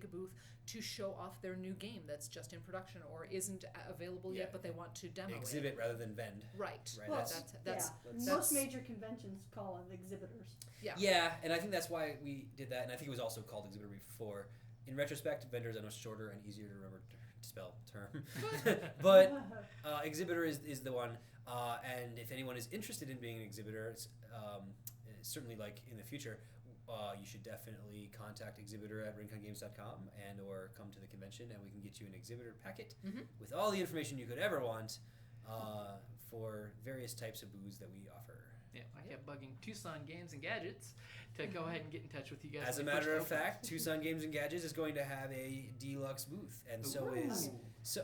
a booth to show off their new game that's just in production or isn't available Yeah. yet, but they want to demo Exhibit rather than vend. it. Right. Right, Well, That's Most major conventions call them exhibitors. Yeah, and I think that's why we did that, and I think it was also called exhibitor before. In retrospect, vendor is a much shorter and easier to remember to spell term. But exhibitor is the one, and if anyone is interested in being an exhibitor, it's, certainly in the future, you should definitely contact exhibitor@rincongames.com and or come to the convention, and we can get you an exhibitor packet with all the information you could ever want for various types of booths that we offer. Yeah, I kept bugging Tucson Games and Gadgets to go ahead and get in touch with you guys. As a when they matter of first opened. fact, Tucson Games and Gadgets is going to have a deluxe booth, and so is. So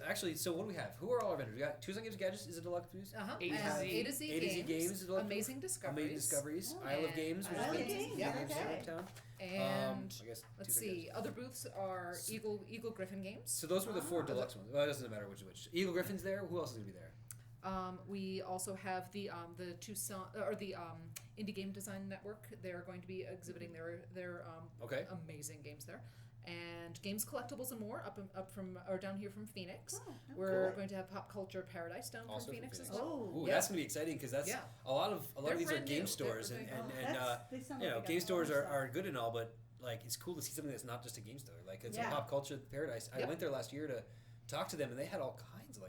what do we have? Who are all our vendors? We got Tucson Games and Gadgets is a deluxe booth. Uh-huh. A to And Z. A to Z A to Z Games, Games is a deluxe Amazing booth. Discoveries. Amazing Discoveries. Oh, Isle of and Games, which Isle is of the Games, yeah, okay. here in town. And I guess let's Tucson see, Games. other booths are Eagle Griffin Games. So those were the four deluxe ones. Well, it doesn't matter which is which. Eagle Griffin's there. Who else is going to be there? We also have the Tucson or the Indie Game Design Network. They're going to be exhibiting their Okay. amazing games there, and games, collectibles, and more down here from Phoenix. Oh, We're going to have Pop Culture Paradise down Also from from Phoenix as Phoenix. well. Oh, Ooh, Yeah. that's gonna be exciting because that's Yeah. a lot of They're these are brand game new. stores They're- and they sound you know like they got game a lot stores of are, stuff. are good and all, but like it's cool to see something that's not just a game store. Like it's Yeah. a Pop Culture Paradise. I Yep. went there last year to talk to them, and they had all kinds of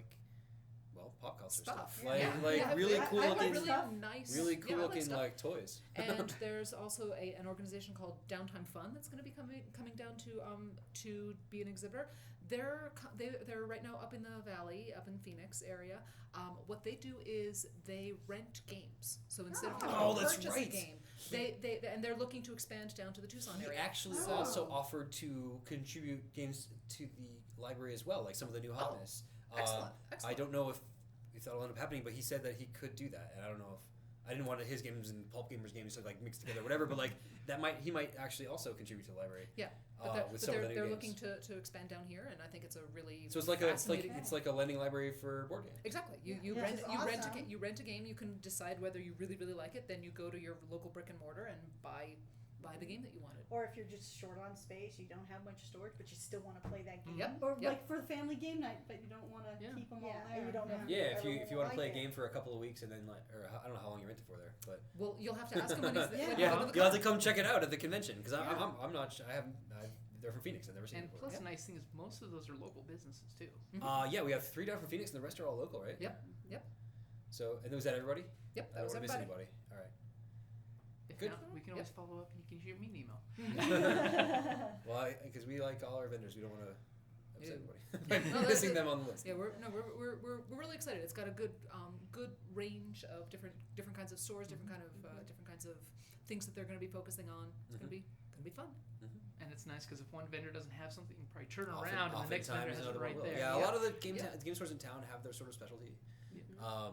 pop culture stuff. Yeah. Like Yeah. like Yeah. really I- cool I like looking, really stuff. nice, really cool yeah, I like looking stuff. like toys. And there's also an organization called Downtime Fun that's going to be coming down to be an exhibitor. They're right now up in the valley, up in Phoenix area. What they do is they rent games. So instead of having Oh, to that's purchase right. a game, and they're looking to expand down to the Tucson He area. actually So- also offered to contribute games to the library as well, like some of the new hotness. Excellent. I don't know if that'll end up happening, but he said that he could do that, and I don't know if I didn't want his games and Pulp Gamers games to like mix together, or whatever. But like he might actually also contribute to the library. Yeah, but with some of the new they're games. looking to expand down here, and I think it's a really So it's like fascinating. it's like a lending library for board games. Exactly. You Yeah, rent which is you rent awesome. you rent a game. You can decide whether you really like it. Then you go to your local brick and mortar and buy the game that you wanted. Or if you're just short on space, you don't have much storage, but you still want to play that game. Yep. Or Yep. like for the family game night, but you don't want to Yeah. keep them Yeah, all and there. you don't know. Yeah, if you Everyone want to like play a it. game for a couple of weeks and then or I don't know how long you rent it for there, but Well, you'll have to ask him when he's Yeah. when yeah, when the you'll have to con- come check it out at the convention because Yeah. I'm not they're from Phoenix. I've never seen And it before. plus, the nice thing is most of those are local businesses too. Yeah, we have 3 down from Phoenix and the rest are all local, right? Yep. So and was that everybody? Yep, I that was don't want to miss everybody. anybody. All right. If Good. not, we can always follow up and you can shoot me an email. Well, because we like all our vendors, we don't want to upset Yeah. anybody No, by that's missing it. them on the list. Yeah, we're really excited. It's got a good range of different kinds of stores, different kinds of things that they're going to be focusing on. It's going to be fun. And it's nice because if one vendor doesn't have something, you can probably turn Often- around and the next vendor oftentimes has it another right one will. there. Yeah, a lot of the game Yeah. stores in town have their sort of specialty. Yeah.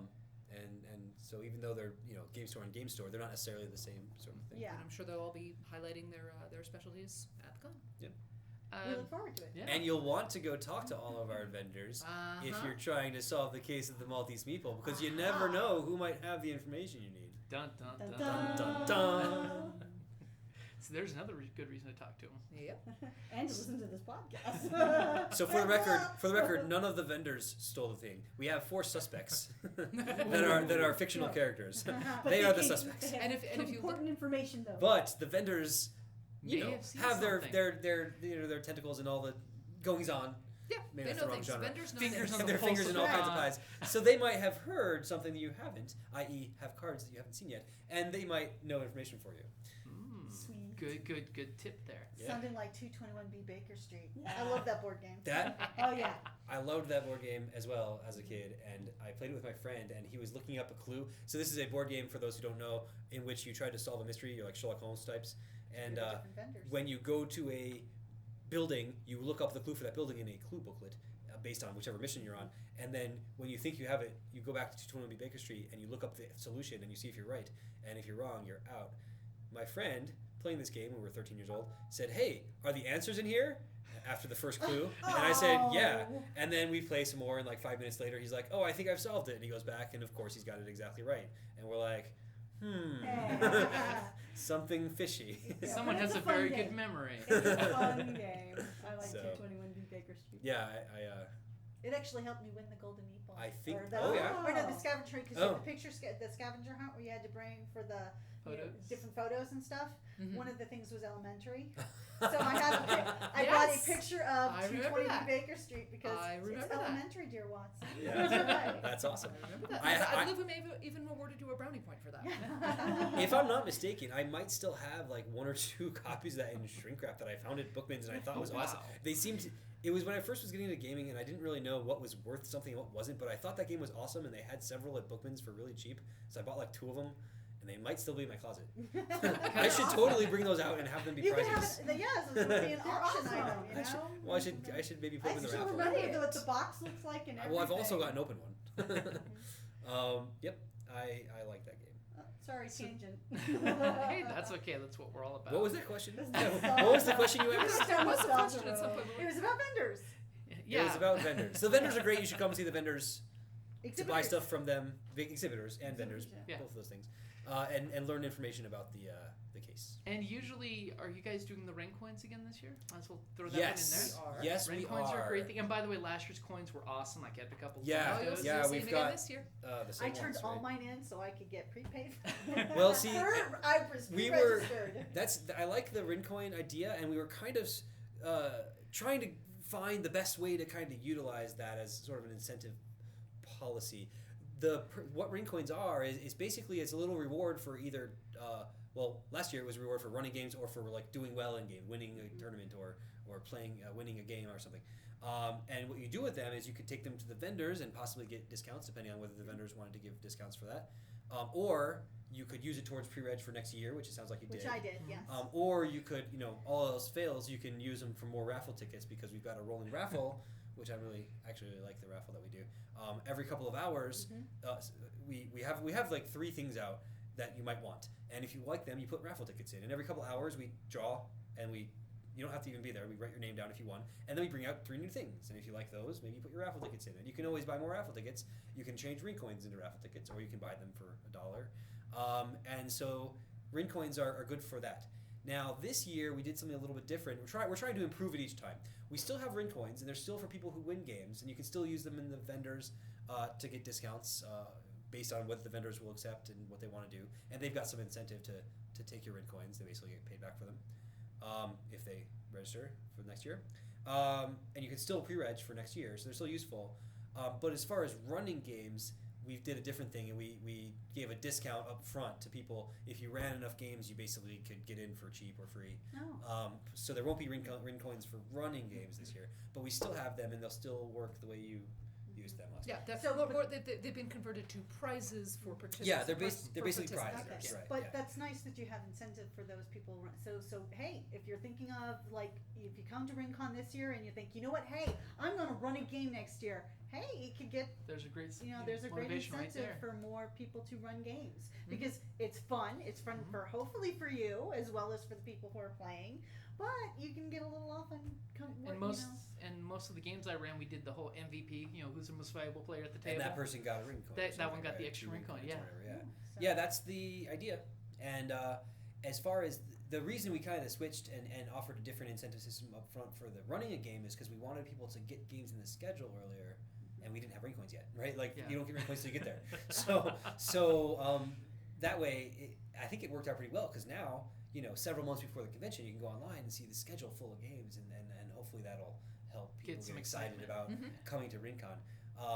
And so even though they're game store and game store, they're not necessarily the same sort of thing. Yeah, And I'm sure they'll all be highlighting their specialties at the con. we look forward to it. yeah. And you'll want to go talk to all of our vendors if you're trying to solve the case of the Maltese Meeple, because you never know who might have the information you need. Dun dun Dun, dun. Dun, dun. So there's another good reason to talk to him. Yep. And to listen to this podcast. So for the record, none of the vendors stole the thing. We have 4 suspects that are fictional characters. But They are the can't- suspects. they have And if you look- important information though. But the vendors, May have seen have their something. their tentacles and all the goings on. Yeah, Maybe they that's know the wrong things. genre. Vendors know Fingers things. on And the their pulse fingers of in all kinds of time. pies. So they might have heard something that you haven't, i.e., have cards that you haven't seen yet, and they might know information for you. Sweet. Good tip there. Yeah. Sounding like 221B Baker Street. Yeah. I love that board game. That Oh yeah. I loved that board game as well as a kid, and I played it with my friend, and he was looking up a clue. So this is a board game, for those who don't know, in which you try to solve a mystery. You're like Sherlock Holmes types, and Through the different vendors. when you go to a building, you look up the clue for that building in a clue booklet based on whichever mission you're on, and then when you think you have it, you go back to 221B Baker Street and you look up the solution and you see if you're right, and if you're wrong, you're out. My friend, playing this game when we were 13 years old, said, "Hey, are the answers in here?" After the first clue, and I said, "Yeah." Oh. And then we play some more, and like 5 minutes later, he's like, "Oh, I think I've solved it." And he goes back, and of course, he's got it exactly right. And we're like, something fishy. Yeah, Someone but has it's a a fun very game. good memory. It's a fun game. I like So. 221B Baker Street. Yeah, It actually helped me win the golden meatball. I think- Or the, oh, yeah? Or no, the scavenger because Oh. the picture the scavenger hunt where you had to bring for the Photos. different photos and stuff. Mhm. One of the things was elementary, so I had I Yes. brought a picture of I remember 220 that. Baker Street because I it's remember that. elementary, dear Watson. Yeah. That's right. That's awesome. I remember that. I- I believe we may have even awarded you a brownie point for that. If I'm not mistaken, I might still have like 1 or 2 copies of that in shrink wrap that I found at Bookman's and I thought was awesome. Wow. They seemed. It was when I first was getting into gaming and I didn't really know what was worth something and what wasn't, but I thought that game was awesome and they had several at Bookman's for really cheap, so I bought like 2 of them, and they might still be in my closet. I should totally bring those out and have them be You can prizes. have it. Yes, it would be an They're auction awesome. item. You know. I should maybe put I them in the still raffle. remember what the box looks like and everything. Well, I've also got an open one. Yep, I like that game. Sorry, tangent. Hey, that's okay. That's what we're all about. What was that question? This is What was the question you asked? There was a question at some point. It was about vendors. It was about vendors. The vendors are great. You should come see the vendors to buy Exhibitors. stuff from them. Big exhibitors and vendors, Exhibitors, yeah. both of those things, and learn information about the the case. And usually, are you guys doing the rain coins again this year? Might as well throw that Yes, one in there. yes, Rain we coins are a are. great thing. And by the way, last year's coins were awesome. Like, I had a couple. Yeah, Oh, you'll yeah, see we've them got again this year. The same I turned ones, all right? mine in so I could get prepaid. Well, see, I was we were- pre-registered. I like the RinCoin idea, and we were kind of trying to find the best way to kind of utilize that as sort of an incentive policy. What RinCoins are is basically it's a little reward for either last year it was a reward for running games or for like doing well in game, winning a tournament or playing winning a game or something. And what you do with them is you could take them to the vendors and possibly get discounts depending on whether the vendors wanted to give discounts for that, or you could use it towards pre-reg for next year, which it sounds like you did. Which I did, yes. Or you could, all else fails, you can use them for more raffle tickets because we've got a rolling raffle, which I actually really like the raffle that we do. Every couple of hours, we have like 3 things out that you might want, and if you like them, you put raffle tickets in. And every couple of hours, we draw, and you don't have to even be there. We write your name down if you want, and then we bring out 3 new things. And if you like those, maybe you put your raffle tickets in. And you can always buy more raffle tickets. You can change RinCoins into raffle tickets, or you can buy them for $1. And so RinCoins are good for that. Now this year we did something a little bit different. We're trying to improve it each time. We still have RinCoins, and they're still for people who win games, and you can still use them in the vendors to get discounts based on what the vendors will accept and what they want to do. And they've got some incentive to take your RinCoins. They basically get paid back for them if they register for next year. And you can still pre-reg for next year, so they're still useful. But as far as running games, we did a different thing, and we gave a discount up front to people. If you ran enough games, you basically could get in for cheap or free. Oh. So there won't be RinCoins for running games this year, but we still have them, and they'll still work the way you used them last Yeah, time. that's So, they've been converted to prizes for participants. Yeah, they're basically prizes. Okay. Right, But yeah. that's nice that you have incentive for those people. So hey, if you're thinking of like if you come to RinCon this year and you think, you know what, hey, I'm going to run a game next year. Hey, it could get There's a great there's a great motivation incentive right there. for more people to run games because it's fun. It's fun for hopefully for you as well as for the people who are playing. But you can get a little off on And most of the games I ran, we did the whole MVP. Who's the most valuable player at the table? And that person got a RinCoin. That one got the right? extra 2 RinCoin, RinCoins or yeah. whatever, yeah, that's the idea. And as far as the reason we kind of switched and offered a different incentive system up front for the running a game is because we wanted people to get games in the schedule earlier, and we didn't have RinCoins yet, right? Like you don't get RinCoins till you get there. So that way, I think it worked out pretty well because now several months before the convention, you can go online and see the schedule full of games, and hopefully that'll help people get excited about coming to RinCon.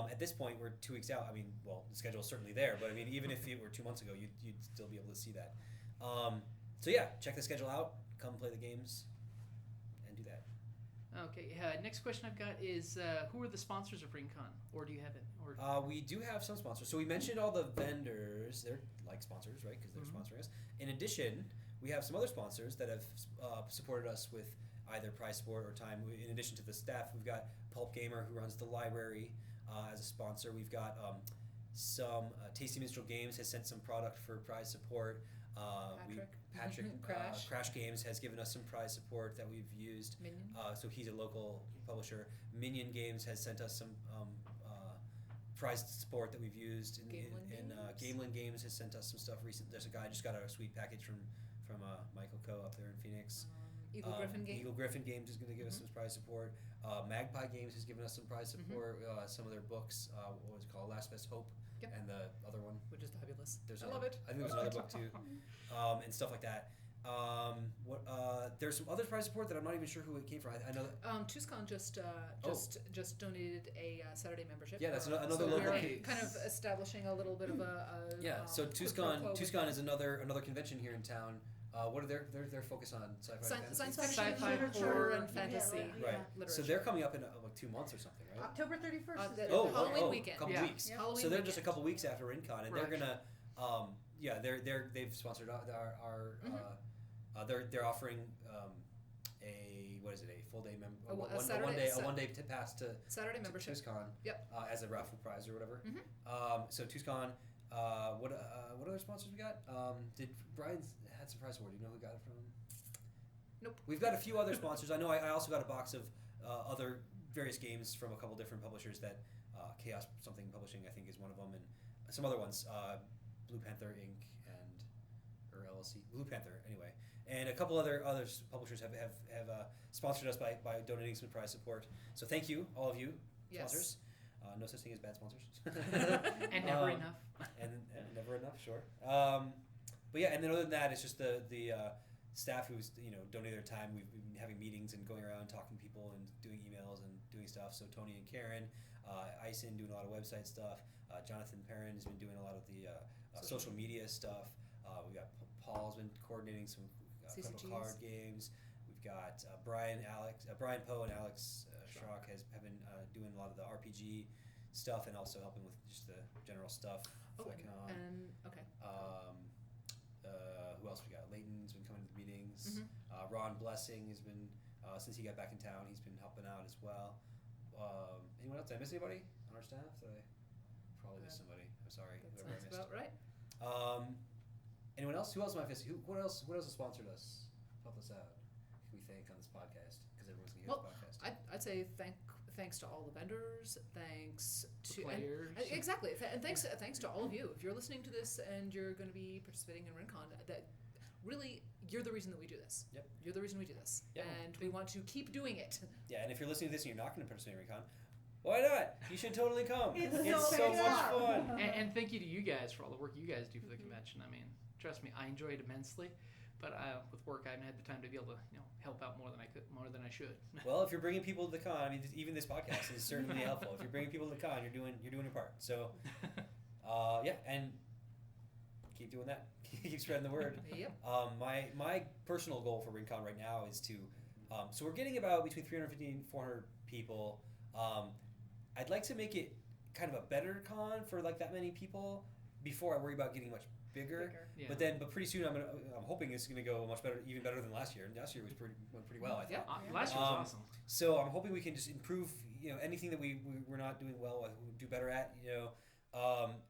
At this point, we're 2 weeks out. I mean, well, the schedule's certainly there, but I mean, even if it were 2 months ago, you'd still be able to see that. So yeah, check the schedule out, come play the games, and do that. Okay. Next question I've got is who are the sponsors of RinCon, or do you have it? Or We do have some sponsors. So we mentioned all the vendors. They're like sponsors, right? Because they're sponsoring us. In addition, we have some other sponsors that have supported us with either prize support or time. In addition to the staff, we've got Pulp Gamer, who runs the library, as a sponsor. We've got some Tasty Minstrel Games has sent some product for prize support. Patrick Crash Games has given us some prize support that we've used. Minion. So he's a local publisher. Minion Games has sent us some prize support that we've used. Gamelin Games has sent us some stuff recent. There's a guy just got a sweet package from Michael Coe up there in Phoenix. Eagle Griffin Games. Eagle Griffin Games is going to give us some prize support. Magpie Games has given us some prize support. Some of their books, what was it called? Last Best Hope. Yep. And the other one. Which is fabulous. I love it. I think there's another book too, and stuff like that. There's some other prize support that I'm not even sure who it came from. I know that Tucson just donated a Saturday membership. Yeah, that's another so local we're case. kind of establishing a little bit of a so quid pro quo Tucson with is another convention here in town. What are their focus on? Sci-fi and science fantasy? fiction, Sci-fi, horror, and yeah, fantasy Right. literature. So they're coming up in like 2 months or something, right? October 31st. the is Halloween weekend. Couple Yeah. weeks. Yeah. Halloween So they're just a weekend. couple weeks after RinCon, and they're Right. gonna they've sponsored our they're offering a full day A one day pass to Saturday membership. Tucson. Yep. As a raffle prize or whatever. Mhm. So Tucson. What other sponsors we got? Did Brian had some prize award? Do you know who got it from? Nope. We've got a few other sponsors. I know I also got a box of other various games from a couple different publishers that Chaos something Publishing I think is one of them, and some other ones, Blue Panther Inc. or LLC, Blue Panther, anyway, and a couple other publishers have sponsored us by donating some prize support. So thank you, all of you sponsors. No such thing as bad sponsors. And never enough. And never enough, sure. But yeah, and then other than that, it's just the staff who's donating their time. We've been having meetings and going around talking to people and doing emails and doing stuff. So Tony and Karen, Ison doing a lot of website stuff. Jonathan Perrin has been doing a lot of the social media stuff. We got Paul's been coordinating some couple card games. We've got Brian Poe and Alex Schrock have been doing a lot of the RPG stuff and also helping with just the general stuff. Who else we got? Leighton's been coming to the meetings. Mm-hmm. Ron Blessing has been since he got back in town. He's been helping out as well. Anyone else? Did I miss anybody on our staff? Did I probably missed somebody? I'm sorry. That Whoever I sounds missed. about right. Anyone else? Who else am I missing? What else has sponsored us? Help us out. Who we thank on this podcast because everyone's gonna hear the podcast. I'd say thanks to all the vendors. Thanks to players. Exactly, and thanks to all of you. If you're listening to this and you're going to be participating in RinCon, that really you're the reason that we do this. Yep. You're the reason we do this, and we want to keep doing it. Yeah, and if you're listening to this and you're not going to participate in RinCon, why not? You should totally come. It's so much fun. And thank you to you guys for all the work you guys do for the convention. I mean, trust me, I enjoy it immensely. But with work, I haven't had the time to be able to help out more than I should. Well, if you're bringing people to the con, I mean, even this podcast is certainly helpful. If you're bringing people to the con, you're doing your part. So, and keep doing that. Keep spreading the word. Yep. My personal goal for RinCon right now is to, so we're getting about between 350 and 400 people. I'd like to make it kind of a better con for like that many people before I worry about getting much bigger. Yeah. But pretty soon I'm hoping it's gonna go much better, even better than last year. And last year went pretty well, I thought. Last year was awesome. So I'm hoping we can just improve, anything that we're not doing well, we'll do better at,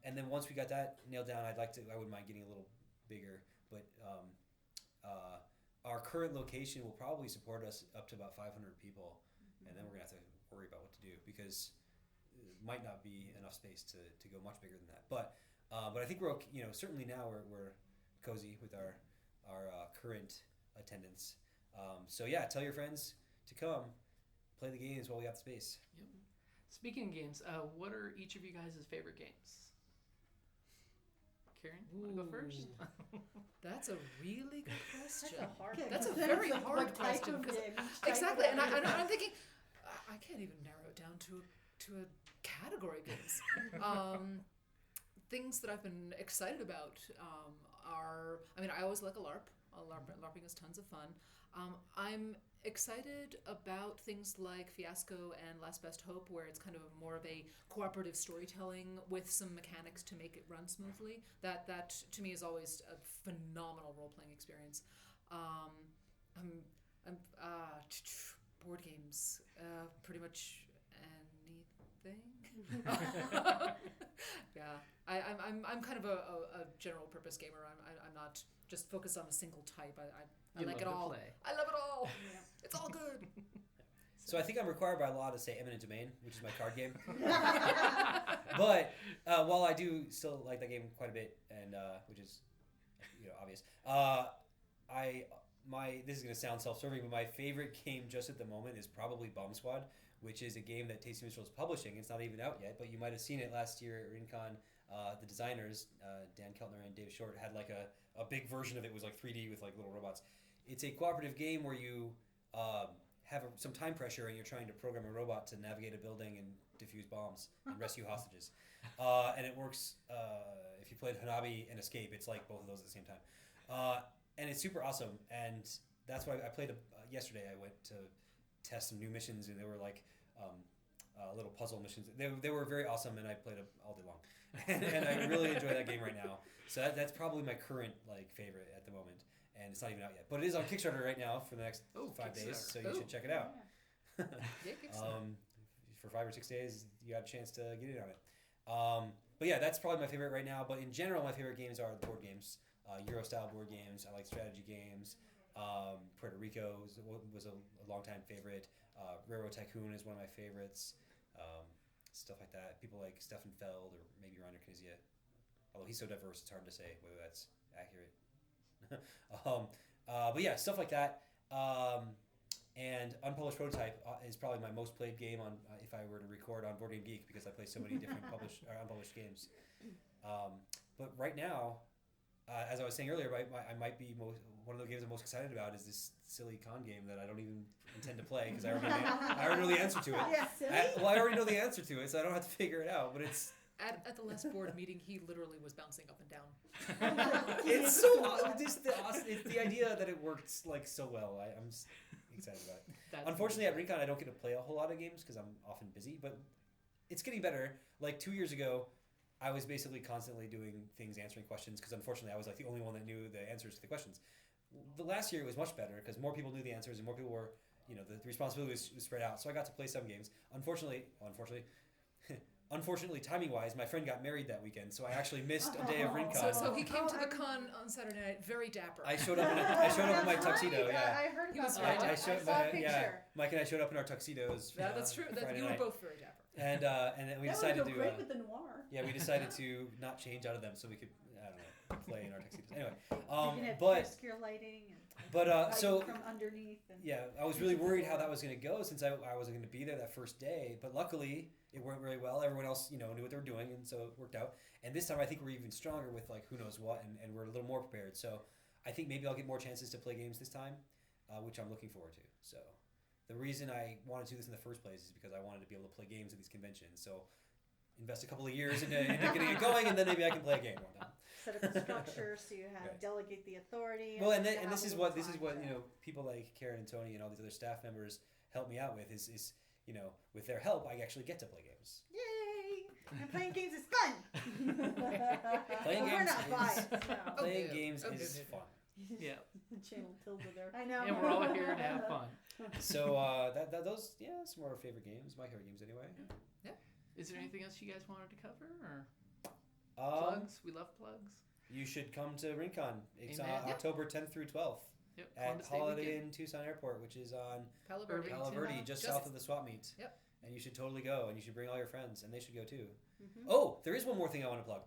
and then once we got that nailed down, I wouldn't mind getting a little bigger. But our current location will probably support us up to about 500 people, and then we're gonna have to worry about what to do because it might not be enough space to go much bigger than that. But I think we're okay, certainly now we're cozy with our current attendance. So yeah, tell your friends to come play the games while we have the space. Yep. Speaking of games, what are each of you guys' favorite games? Karen, you want to go first? That's a really good question. That's a hard That's a question. very Like, hard what type question. of 'Cause game? exactly, and I'm thinking, I can't even narrow it down to a category of games. Things that I've been excited about are, I always like a LARP. LARPing is tons of fun. I'm excited about things like Fiasco and Last Best Hope, where it's kind of more of a cooperative storytelling with some mechanics to make it run smoothly. That to me is always a phenomenal role-playing experience. Board games, pretty much anything. Yeah, I'm kind of a general purpose gamer. I'm not just focused on a single type. I like it all. Play. I love it all. It's all good. So I think I'm required by law to say Eminent Domain, which is my card game. But while I do still like that game quite a bit, and which is obvious, this is going to sound self-serving, but my favorite game just at the moment is probably Bomb Squad, which is a game that Tasty Minstrel is publishing. It's not even out yet, but you might have seen it last year at RinCon. The designers, Dan Keltner and Dave Short, had like a big version of it. It was like 3D with like little robots. It's a cooperative game where you have some time pressure and you're trying to program a robot to navigate a building and defuse bombs and rescue hostages. And it works if you played Hanabi and Escape. It's like both of those at the same time. And it's super awesome. And that's why I played yesterday. I went to test some new missions, and they were like little puzzle missions. They were very awesome, and I played them all day long. and I really enjoy that game right now. So that's probably my current favorite at the moment. And it's not even out yet, but it is on Kickstarter right now for the next 5 days, so you should check it out. Yeah, Kickstarter. For 5 or 6 days, you got a chance to get in on it. But yeah, that's probably my favorite right now. But in general, my favorite games are the board games, Euro-style board games. I like strategy games. Puerto Rico was a long-time favorite. Railroad Tycoon is one of my favorites. Stuff like that. People like Stefan Feld or maybe Reiner Knizia. Although he's so diverse, it's hard to say whether that's accurate. But yeah, stuff like that. And Unpublished Prototype is probably my most played game on if I were to record on Board Game Geek, because I play so many different published or unpublished games. But right now, as I was saying earlier, I might be one of the games I'm most excited about is this silly con game that I don't even intend to play because I already know the answer to it. Yeah, silly. I already know the answer to it, so I don't have to figure it out. But it's At the last board meeting, he literally was bouncing up and down. it's so just it's the idea that it works like so well. I'm excited about it. Unfortunately, at RinCon, I don't get to play a whole lot of games because I'm often busy. But it's getting better. Like 2 years ago, I was basically constantly doing things, answering questions, because unfortunately I was like the only one that knew the answers to the questions. The last year it was much better because more people knew the answers and more people were, the responsibility was spread out. So I got to play some games. Unfortunately, timing-wise, my friend got married that weekend, so I actually missed a day of RinCon. So he came to the con on Saturday night, very dapper. I showed up in my tuxedo. Yeah, I heard He about was that. right. I saw a picture. Mike and I showed up in our tuxedos. That's true. Friday You were night. both very dapper. And then we That decided would to go great with the noir. we decided to not change out of them so we could play in our tuxedos. Anyway, You can have but obscure lighting and so from underneath. And yeah, I was really worried how that was going to go since I wasn't going to be there that first day. But luckily, it went really well. Everyone else, knew what they were doing, and so it worked out. And this time, I think we're even stronger with like who knows what, and we're a little more prepared. So I think maybe I'll get more chances to play games this time, which I'm looking forward to. So the reason I wanted to do this in the first place is because I wanted to be able to play games at these conventions. So invest a couple of years into getting it going, and then maybe I can play a game one time. set up a structure so you have Right. delegate the authority. Well, and have this is a what little time. people like Karen and Tony and all these other staff members help me out with is with their help I actually get to play games. Yay! And playing games is fun. Playing We're games not is- biased. No. Playing yeah. games Okay. is fun. Yeah, Channel Tilda there. I know. and we're all here to have fun. So those some of our favorite games, my favorite games anyway. Is there anything else you guys wanted to cover or Plugs. plugs? We love plugs. You should come to RinCon. It's Amen. Yeah. October 10th through 12th Yep. at Columbus Day Holiday weekend. Inn Tucson Airport, which is on Palo Irving. Verde. Palo Verde, just Just- south of the swap meet. Yep. And you should totally go, and you should bring all your friends, and they should go too. Mhm. Oh, there is one more thing I want to plug.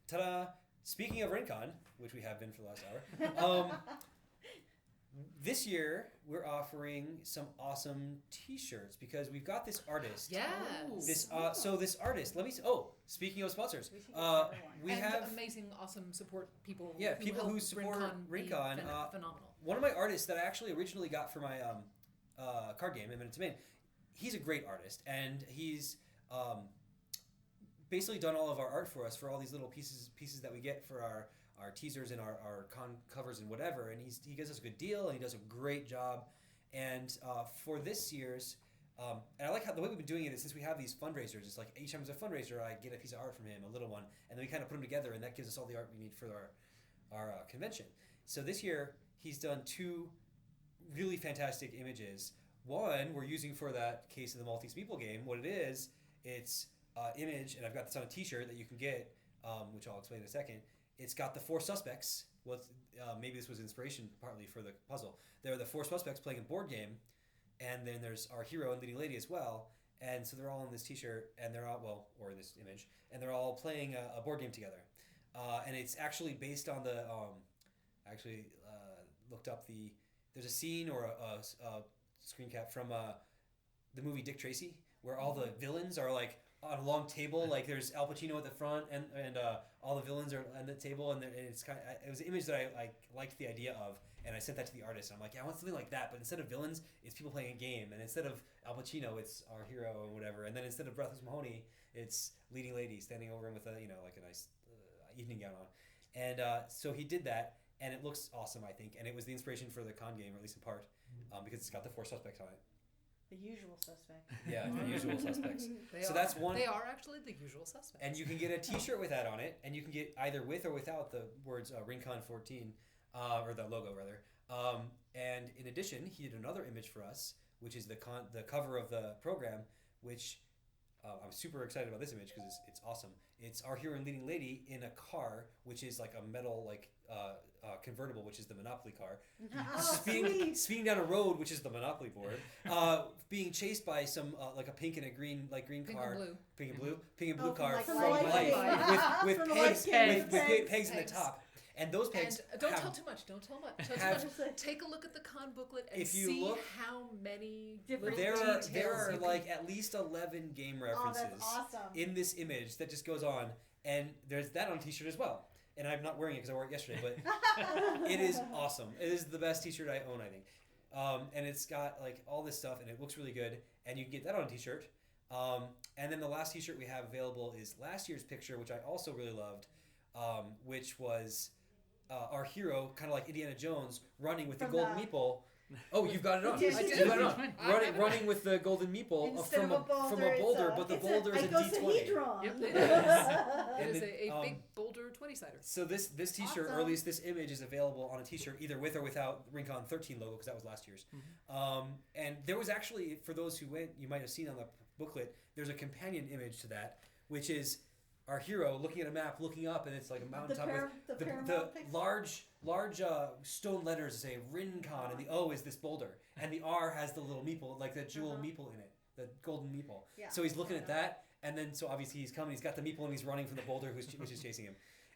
Ta-da! Speaking of RinCon, which we have been for the last hour, this year we're offering some awesome T-shirts because we've got this artist. Yes. This artist. Let me. Speaking of sponsors, We should get everyone. we and have amazing, awesome support people. Yeah, people who help support be RinCon, phenomenal. one of my artists that I actually originally got for my card game, A Minute to Main. He's a great artist, and he's basically done all of our art for us for all these little pieces that we get for our teasers and our con covers and whatever. And he gives us a good deal, and he does a great job. And for this year's, and I like how the way we've been doing it is since we have these fundraisers, it's like each time there's a fundraiser, I get a piece of art from him, a little one, and then we kind of put them together, and that gives us all the art we need for our convention. So this year, he's done 2 really fantastic images. One we're using for that case of the Maltese Meeple game. What it is, it's image, and I've got this on a T-shirt that you can get, which I'll explain in a second. It's got the 4 suspects. Well, maybe this was inspiration partly for the puzzle. There are the 4 suspects playing a board game, and then there's our hero and leading lady as well. And so they're all in this T-shirt, and they're all or in this image, and they're all playing a board game together. And it's actually based on the. Looked up the. There's a scene or a screen cap from the movie Dick Tracy, where all the villains are like on a long table, like there's Al Pacino at the front, and all the villains are on the table, and it's kind of, it was an image that I liked the idea of, and I sent that to the artist, and I'm like, yeah, I want something like that, but instead of villains, it's people playing a game, and instead of Al Pacino, it's our hero and whatever, and then instead of Breathless Mahoney, it's leading lady standing over him with a like a nice evening gown on, and so he did that, and it looks awesome, I think, and it was the inspiration for the con game, or at least in part, because it's got the 4 suspects on it. The usual suspect. Yeah, the usual suspects. So that's one. They are actually the usual suspects. And you can get a T-shirt with that on it, and you can get either with or without the words RinCon 14, or the logo rather. And in addition, he did another image for us, which is the cover of the program, which I'm super excited about this image because it's awesome. It's our hero and leading lady in a car, which is like a metal convertible, which is the Monopoly car, speeding down a road, which is the Monopoly board, being chased by some like a pink and a green car, pink and blue Oh, car from from Life Life Game. with From pegs Life Game. with pegs in the Pegs. top. And those pegs And don't have, tell too much. Don't tell much. Don't have- tell much. Take a look at the con booklet and If you see look- how many Different little there details are you like at least 11 game Oh, references that's awesome. in this image that just goes on, and there's that on a t-shirt as well. And I'm not wearing it because I wore it yesterday, but it is awesome. It is the best t-shirt I own, I think. And it's got like all this stuff, and it looks really good. And you can get that on a t-shirt. And then the last t-shirt we have available is last year's picture, which I also really loved, which was our hero, kind of like Indiana Jones, running with From the golden the- meeple. Oh, you've got it on. Yes, I You do. got it on. I have it. Running with the golden meeple Instead from of a it's boulder, but the boulder is a D20. icosahedron. Yep. It And is then, a big boulder 20-sider. So this t-shirt, or at Awesome. least this image, is available on a t-shirt either with or without RinCon 13 logo, because that was last year's. And there was actually, for those who went, you might have seen on the booklet, there's a companion image to that, which is our hero looking at a map, looking up, and it's like a mountaintop with the paramount pixel. large stone letters that say RinCon, and the O is this boulder, and the R has the little meeple, like the jewel meeple in it, the golden meeple. Yeah. So he's looking at that, and then so obviously he's coming, he's got the meeple, and he's running from the boulder, which is chasing him.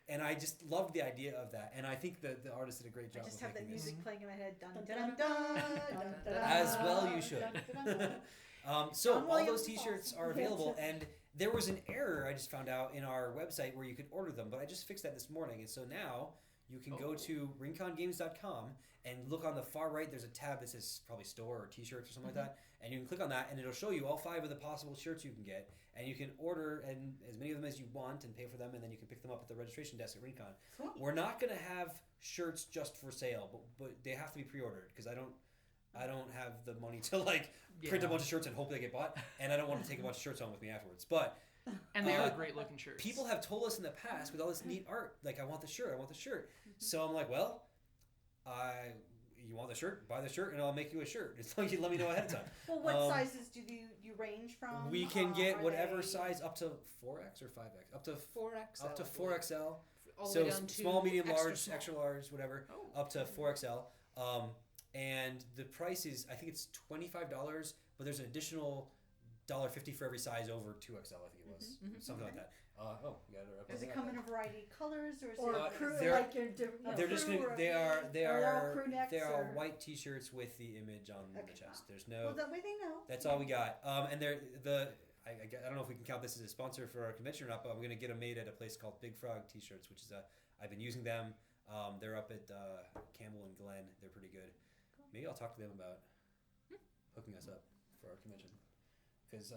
And I just loved the idea of that, and I think the artist did a great job I just of have that making this. music playing in my head. Dun, dun, Dun, dun, dun, dun, dun, dun, dun, As dun, well you dun, should. dun, dun, dun. So John all Williams those t-shirts awesome. are available, and there was an error I just found out in our website where you could order them, but I just fixed that this morning, and so now you can go to rincongames.com and look on the far right. There's a tab that says probably store or t-shirts or something like that, and you can click on that, and it'll show you all 5 of the possible shirts you can get, and you can order and as many of them as you want and pay for them, and then you can pick them up at the registration desk at RinCon. Sweet. We're not going to have shirts just for sale, but they have to be pre-ordered because I don't have the money to like print a bunch of shirts and hope they get bought, and I don't want to take a bunch of shirts home with me afterwards. But And they are great looking shirts. people have told us in the past with all this neat art, like I want the shirt. So I'm like, well, you want the shirt? Buy the shirt, and I'll make you a shirt. As long as you let me know ahead of time. Well, what sizes do you range from? We can get Are whatever they- size up to 4X or 5X, up to 4XL. up to 4XL. All the So way down to small, medium, large, small. extra large, whatever, Oh. up to 4XL. And the price is, I think it's $25, but there's an additional $1.50 for every size over 2XL. I think it was something like that. We got it up. Does it come in a variety of colors, or is Or it? crew, they're- like your different. They're just crew gonna. or- They are. They Are they all are. crew necks They are or- white T-shirts with the image on the Okay. chest. There's Well, no. that way they know. That's all we got. And they're the. I don't know if we can count this as a sponsor for our convention or not, but I'm gonna get them made at a place called Big Frog T-shirts, which is I've been using them. They're up at Campbell and Glen. They're pretty good. Maybe I'll talk to them about hooking us up for our convention. Because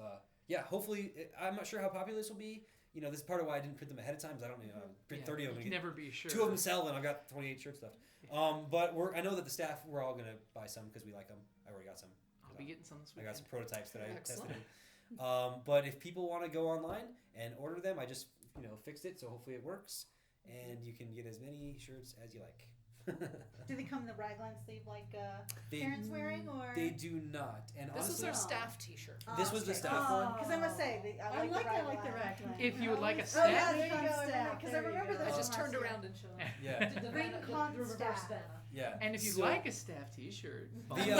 hopefully I'm not sure how popular this will be. You know, this is part of why I didn't print them ahead of time. Because I don't print 30 of them. You can never be sure. 2 of them sell, and I've got 28 shirts left. But I know that the staff, we're all gonna buy some because we like them. I already got some. I'll be getting some this I weekend. got some prototypes that I Excellent. tested. But if people want to go online and order them, I just fixed it, so hopefully it works, and you can get as many shirts as you like. Do they come in the raglan sleeve like They- Karen's wearing, or? They do not, and This is honestly, our staff T-shirt. This was the staff one. Because I must say, I like the raglan. If you would like a Oh, staff- yeah, There you fun go, staff. because I There you remember go. those I just last turned year. around and showed them. yeah, The RinCon reverse staff. banner. yeah. And if you'd So- like a staff T-shirt, The, volunteer.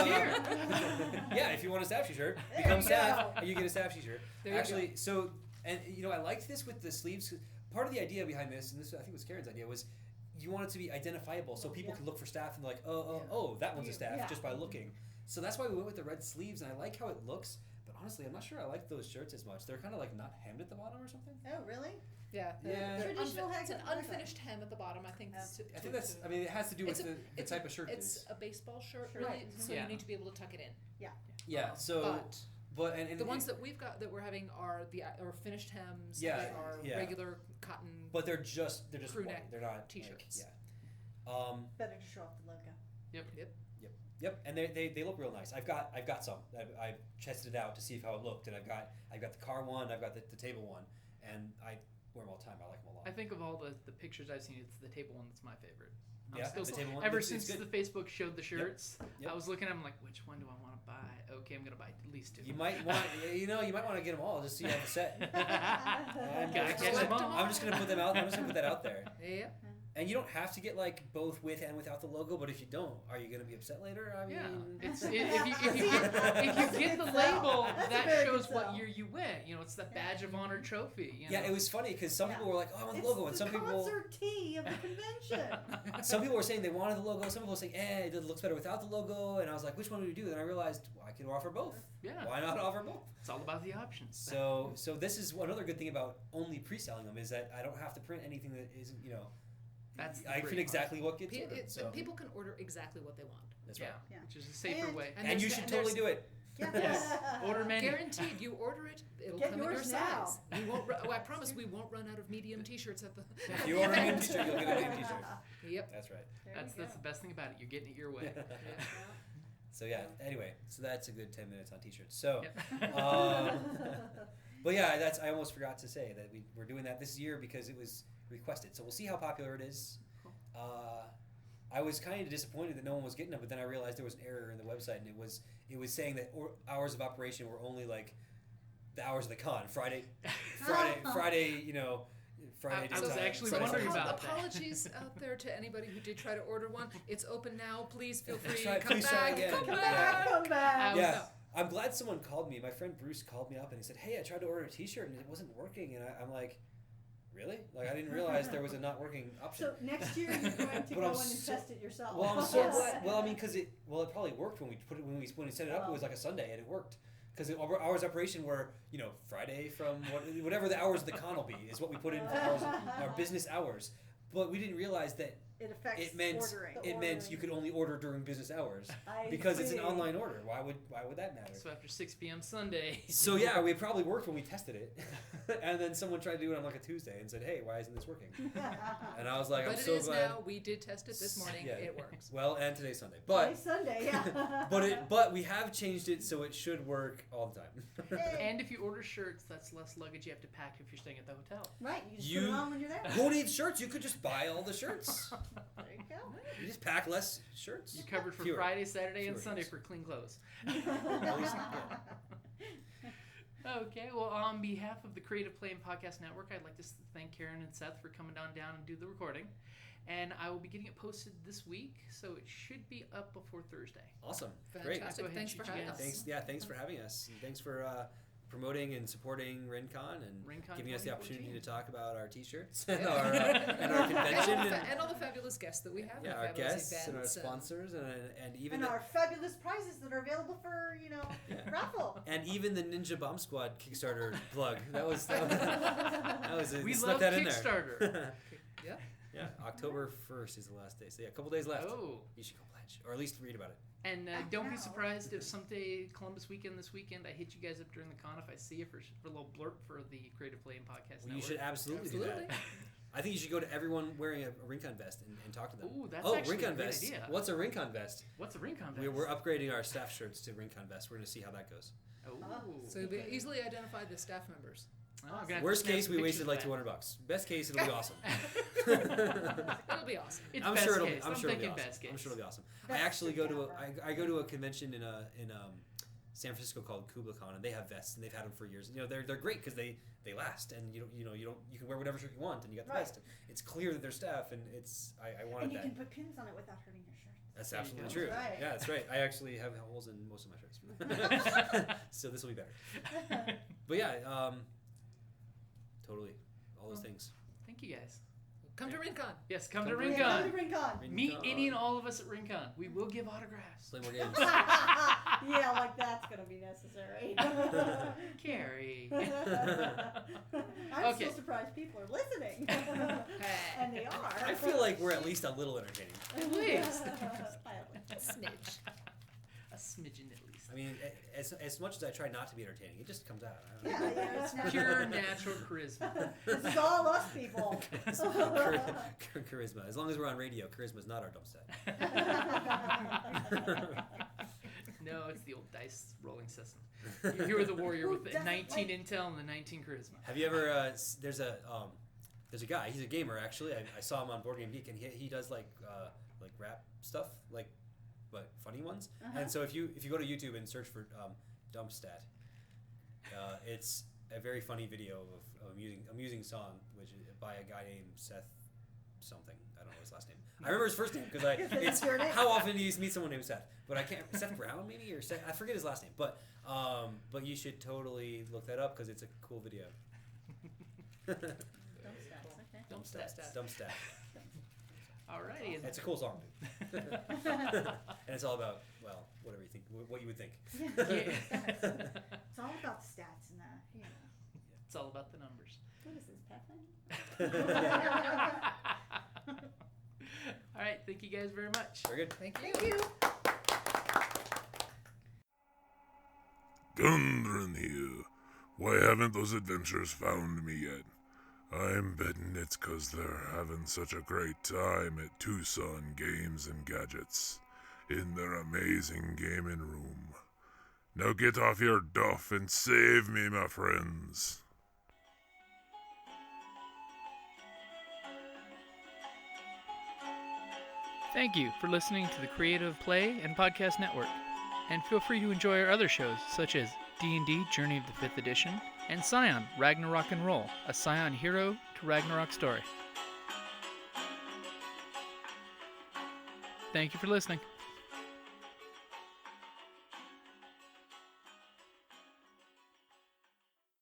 yeah, if you want a staff T-shirt, There become you staff, go. and you get a staff T-shirt. There you Actually, so and I liked this with the sleeves. Part of the idea behind this, and this I think was Karen's idea, was you want it to be identifiable, so people can look for staff and they're like, oh, that one's a staff Yeah. just by looking. So that's why we went with the red sleeves, and I like how it looks. But honestly, I'm not sure I like those shirts as much. They're kind of like not hemmed at the bottom or something. Oh, really? Yeah. Yeah. Traditional It's an haircut. unfinished hem at the bottom. I think. I think that's. I mean, it has to do with It's a- the type of shirt it It's is. a baseball shirt, Sure. really. Right. So Yeah. you need to be able to tuck it in. Yeah. So, But and the ones that we've got that we're having are finished hems. Yeah, That are yeah. regular cotton. but they're just crew white. neck They're not T-shirts. Like, yeah. Better to show off the logo. Yep, and they look real nice. I've got some. I've tested it out to see how it looked, and I've got the car one, I've got the table one, and I wear them all the time. I like them a lot. I think of all the pictures I've seen, it's the table one that's my favorite. I'm Yeah, still- the table one. Ever It's since good. the Facebook showed the shirts, Yep. I was looking. I'm like, which one do I want to buy? Okay, I'm gonna buy at least 2. You might want to get them all just so you have a set. Gotta I'm catch just them gonna- all. I'm just gonna put them out. I'm just gonna put that out there. Yeah. And you don't have to get like both with and without the logo, but if you don't, are you going to be upset later? I mean, If you get the label, That's a that very shows good what sell. year you went. You know, it's the badge of honor trophy. You know? Yeah, it was funny because some people were like, "Oh, I want the logo," and some the people, concert tee of the convention. some people were saying they wanted the logo. Some people were saying, "Eh, it looks better without the logo." And I was like, "Which one do we do?" And I realized, well, I can offer both. Yeah. Why not offer both? It's all about the options. So this is another good thing about only pre-selling them is that I don't have to print anything that isn't, That's the I great print part. exactly what gets ordered. So People can order exactly what they want. that's Yeah, right. Yeah. which is a safer And- way. And there's you the- should and totally there's- do it. Yeah. Yes. Order many. Guaranteed, you order it, it'll Get come in your yours now. size. We won't. I promise we won't run out of medium T-shirts at the. If you order a medium t-shirt, you'll get a medium t-shirt. Yep. That's right. That's the best thing about it. You're getting it your way. So yeah. Anyway, so that's a good 10 minutes on t-shirts. So, Yeah. but yeah, I almost forgot to say that we're doing that this year because it was requested. So we'll see how popular it is. I was kind of disappointed that no one was getting them, but then I realized there was an error in the website, and it was saying that hours of operation were only like the hours of the con. Friday. Friday. I was daytime, actually Friday, wondering Saturday. about that. Apologies out there to anybody who did try to order one. It's open now. Please feel free. Try- Come please try back. again. Come Come back. back, come back. Yeah, I'm glad someone called me. My friend Bruce called me up and he said, "Hey, I tried to order a T-shirt and it wasn't working." And I'm like, "Really? Like I didn't realize there was a not working option." So next year you're going to But go I'm in and so- test it yourself. Well, I'm so glad. Well, I mean, because it probably worked when we set it up. It was like a Sunday and it worked. Because our hours of operation were, Friday from whatever the hours of the con will be is what we put in for our business hours. But we didn't realize that it affects it meant ordering. it meant you could only order during business hours I because it's an see. online order. Why would that matter? So after 6 p.m. Sunday. So yeah, we probably worked when we tested it, and then someone tried to do it on like a Tuesday and said, "Hey, why isn't this working?" And I was like, But "I'm it so is glad." now. We did test it this morning. Yeah. It works. Well, and today's Sunday, but Today's Sunday, yeah. but we have changed it so it should work all the time. And if you order shirts, that's less luggage you have to pack if you're staying at the hotel. Right, you just You- put it on when you're there. Who needs shirts? You could just buy all the shirts. There you go. You just pack less shirts. You're covered for Fewer. Friday, Saturday, and Fewer Sunday shirts. for clean clothes. At least, Okay, well, on behalf of the Creative Playing Podcast Network, I'd like to thank Karen and Seth for coming down and do the recording. And I will be getting it posted this week, so it should be up before Thursday. Awesome. Great. Fantastic. Go ahead Thanks and for shoot you having guys. us. Thanks for having us. And thanks for promoting and supporting RinCon and RinCon giving us the 2014. opportunity to talk about our T-shirts and our convention And all the fabulous guests that we have. yeah, and our fabulous guests and our events sponsors and even And the, our fabulous prizes that are available for, Yeah. raffle. and even the Ninja Bomb Squad Kickstarter plug. That was We snuck love that in Kickstarter. there. Yeah. Yeah, October 1st is the last day. So yeah, a couple days left. Oh, You should go pledge, or at least read about it. and don't be surprised if someday Columbus weekend this weekend I hit you guys up during the con if I see you for a little blurb for the Creative Playing Podcast Well, you Network. should absolutely do that. I think you should go to everyone wearing a RinCon vest and talk to them. Ooh, that's oh, actually a RinCon great vest. idea. What's a RinCon vest? What's a RinCon vest? We're upgrading our staff shirts to RinCon vests. We're going to see how that goes. Oh. So you easily identify the staff members. Oh, I'm gonna have to Worst snap case, some we pictures wasted like of that. $200. Best case, it'll be awesome. It'll be awesome. It's I'm best sure it'll case. be. I'm sure it'll be thinking awesome. best case. I'm sure it'll be awesome. That's I actually the go to capper. I go to a convention in San Francisco called KublaCon, and they have vests, and they've had them for years. They're great because they last, and you can wear whatever shirt you want, and you got the Right. vest. It's clear that they're staff, and I wanted And you that. can put pins on it without hurting your shirt. That's There you absolutely go. true. That's right. Yeah, that's right. I actually have holes in most of my shirts, so this will be better. But yeah, totally, all those things. Thank you guys. Come to RinCon. Yes, come to Come to RinCon. Come to RinCon. Meet RinCon. any and all of us at RinCon. We will give autographs. Play more games. Yeah, like that's gonna be necessary. Carrie. I'm Okay. still surprised people are listening. And they are. I feel like we're at least a little entertaining. At least. Smidge. A smidgen at least. I mean, as much as I try not to be entertaining, it just comes out. I don't Yeah, know. yeah, it's natural. Pure natural charisma. This is all us people. Charisma. As long as we're on radio, charisma is not our dump set. No, it's the old dice rolling system. You were the warrior Who with the doesn't 19 like- intel and the 19 charisma. Have you ever? There's a guy. He's a gamer actually. I saw him on Board Game Geek, and he does like rap stuff, but funny ones. Uh-huh. And so if you go to YouTube and search for dump stat, it's a very funny video of amusing song, which is by a guy named Seth something. I don't know his last name. I remember his first name because it's your name? how often do you meet someone named Seth? But I can't. Seth Brown maybe or Seth, I forget his last name. But you should totally look that up because it's a cool video. Dumb stats. Dumb stat. Alrighty. It's a cool song, dude. And it's all about whatever you think, what you would think. It's all about the stats and the, It's all about the numbers. What is this, Pathfinder? All right. Thank you guys very much. Very good. Thank you. Thank you. Gundren here. Why haven't those adventurers found me yet? I'm betting it's 'cause they're having such a great time at Tucson Games and Gadgets in their amazing gaming room. Now get off your duff and save me, my friends. Thank you for listening to the Creative Play and Podcast Network. And feel free to enjoy our other shows, such as D&D Journey of the 5th Edition and Scion Ragnarok and Roll, a Scion hero to Ragnarok story. Thank you for listening.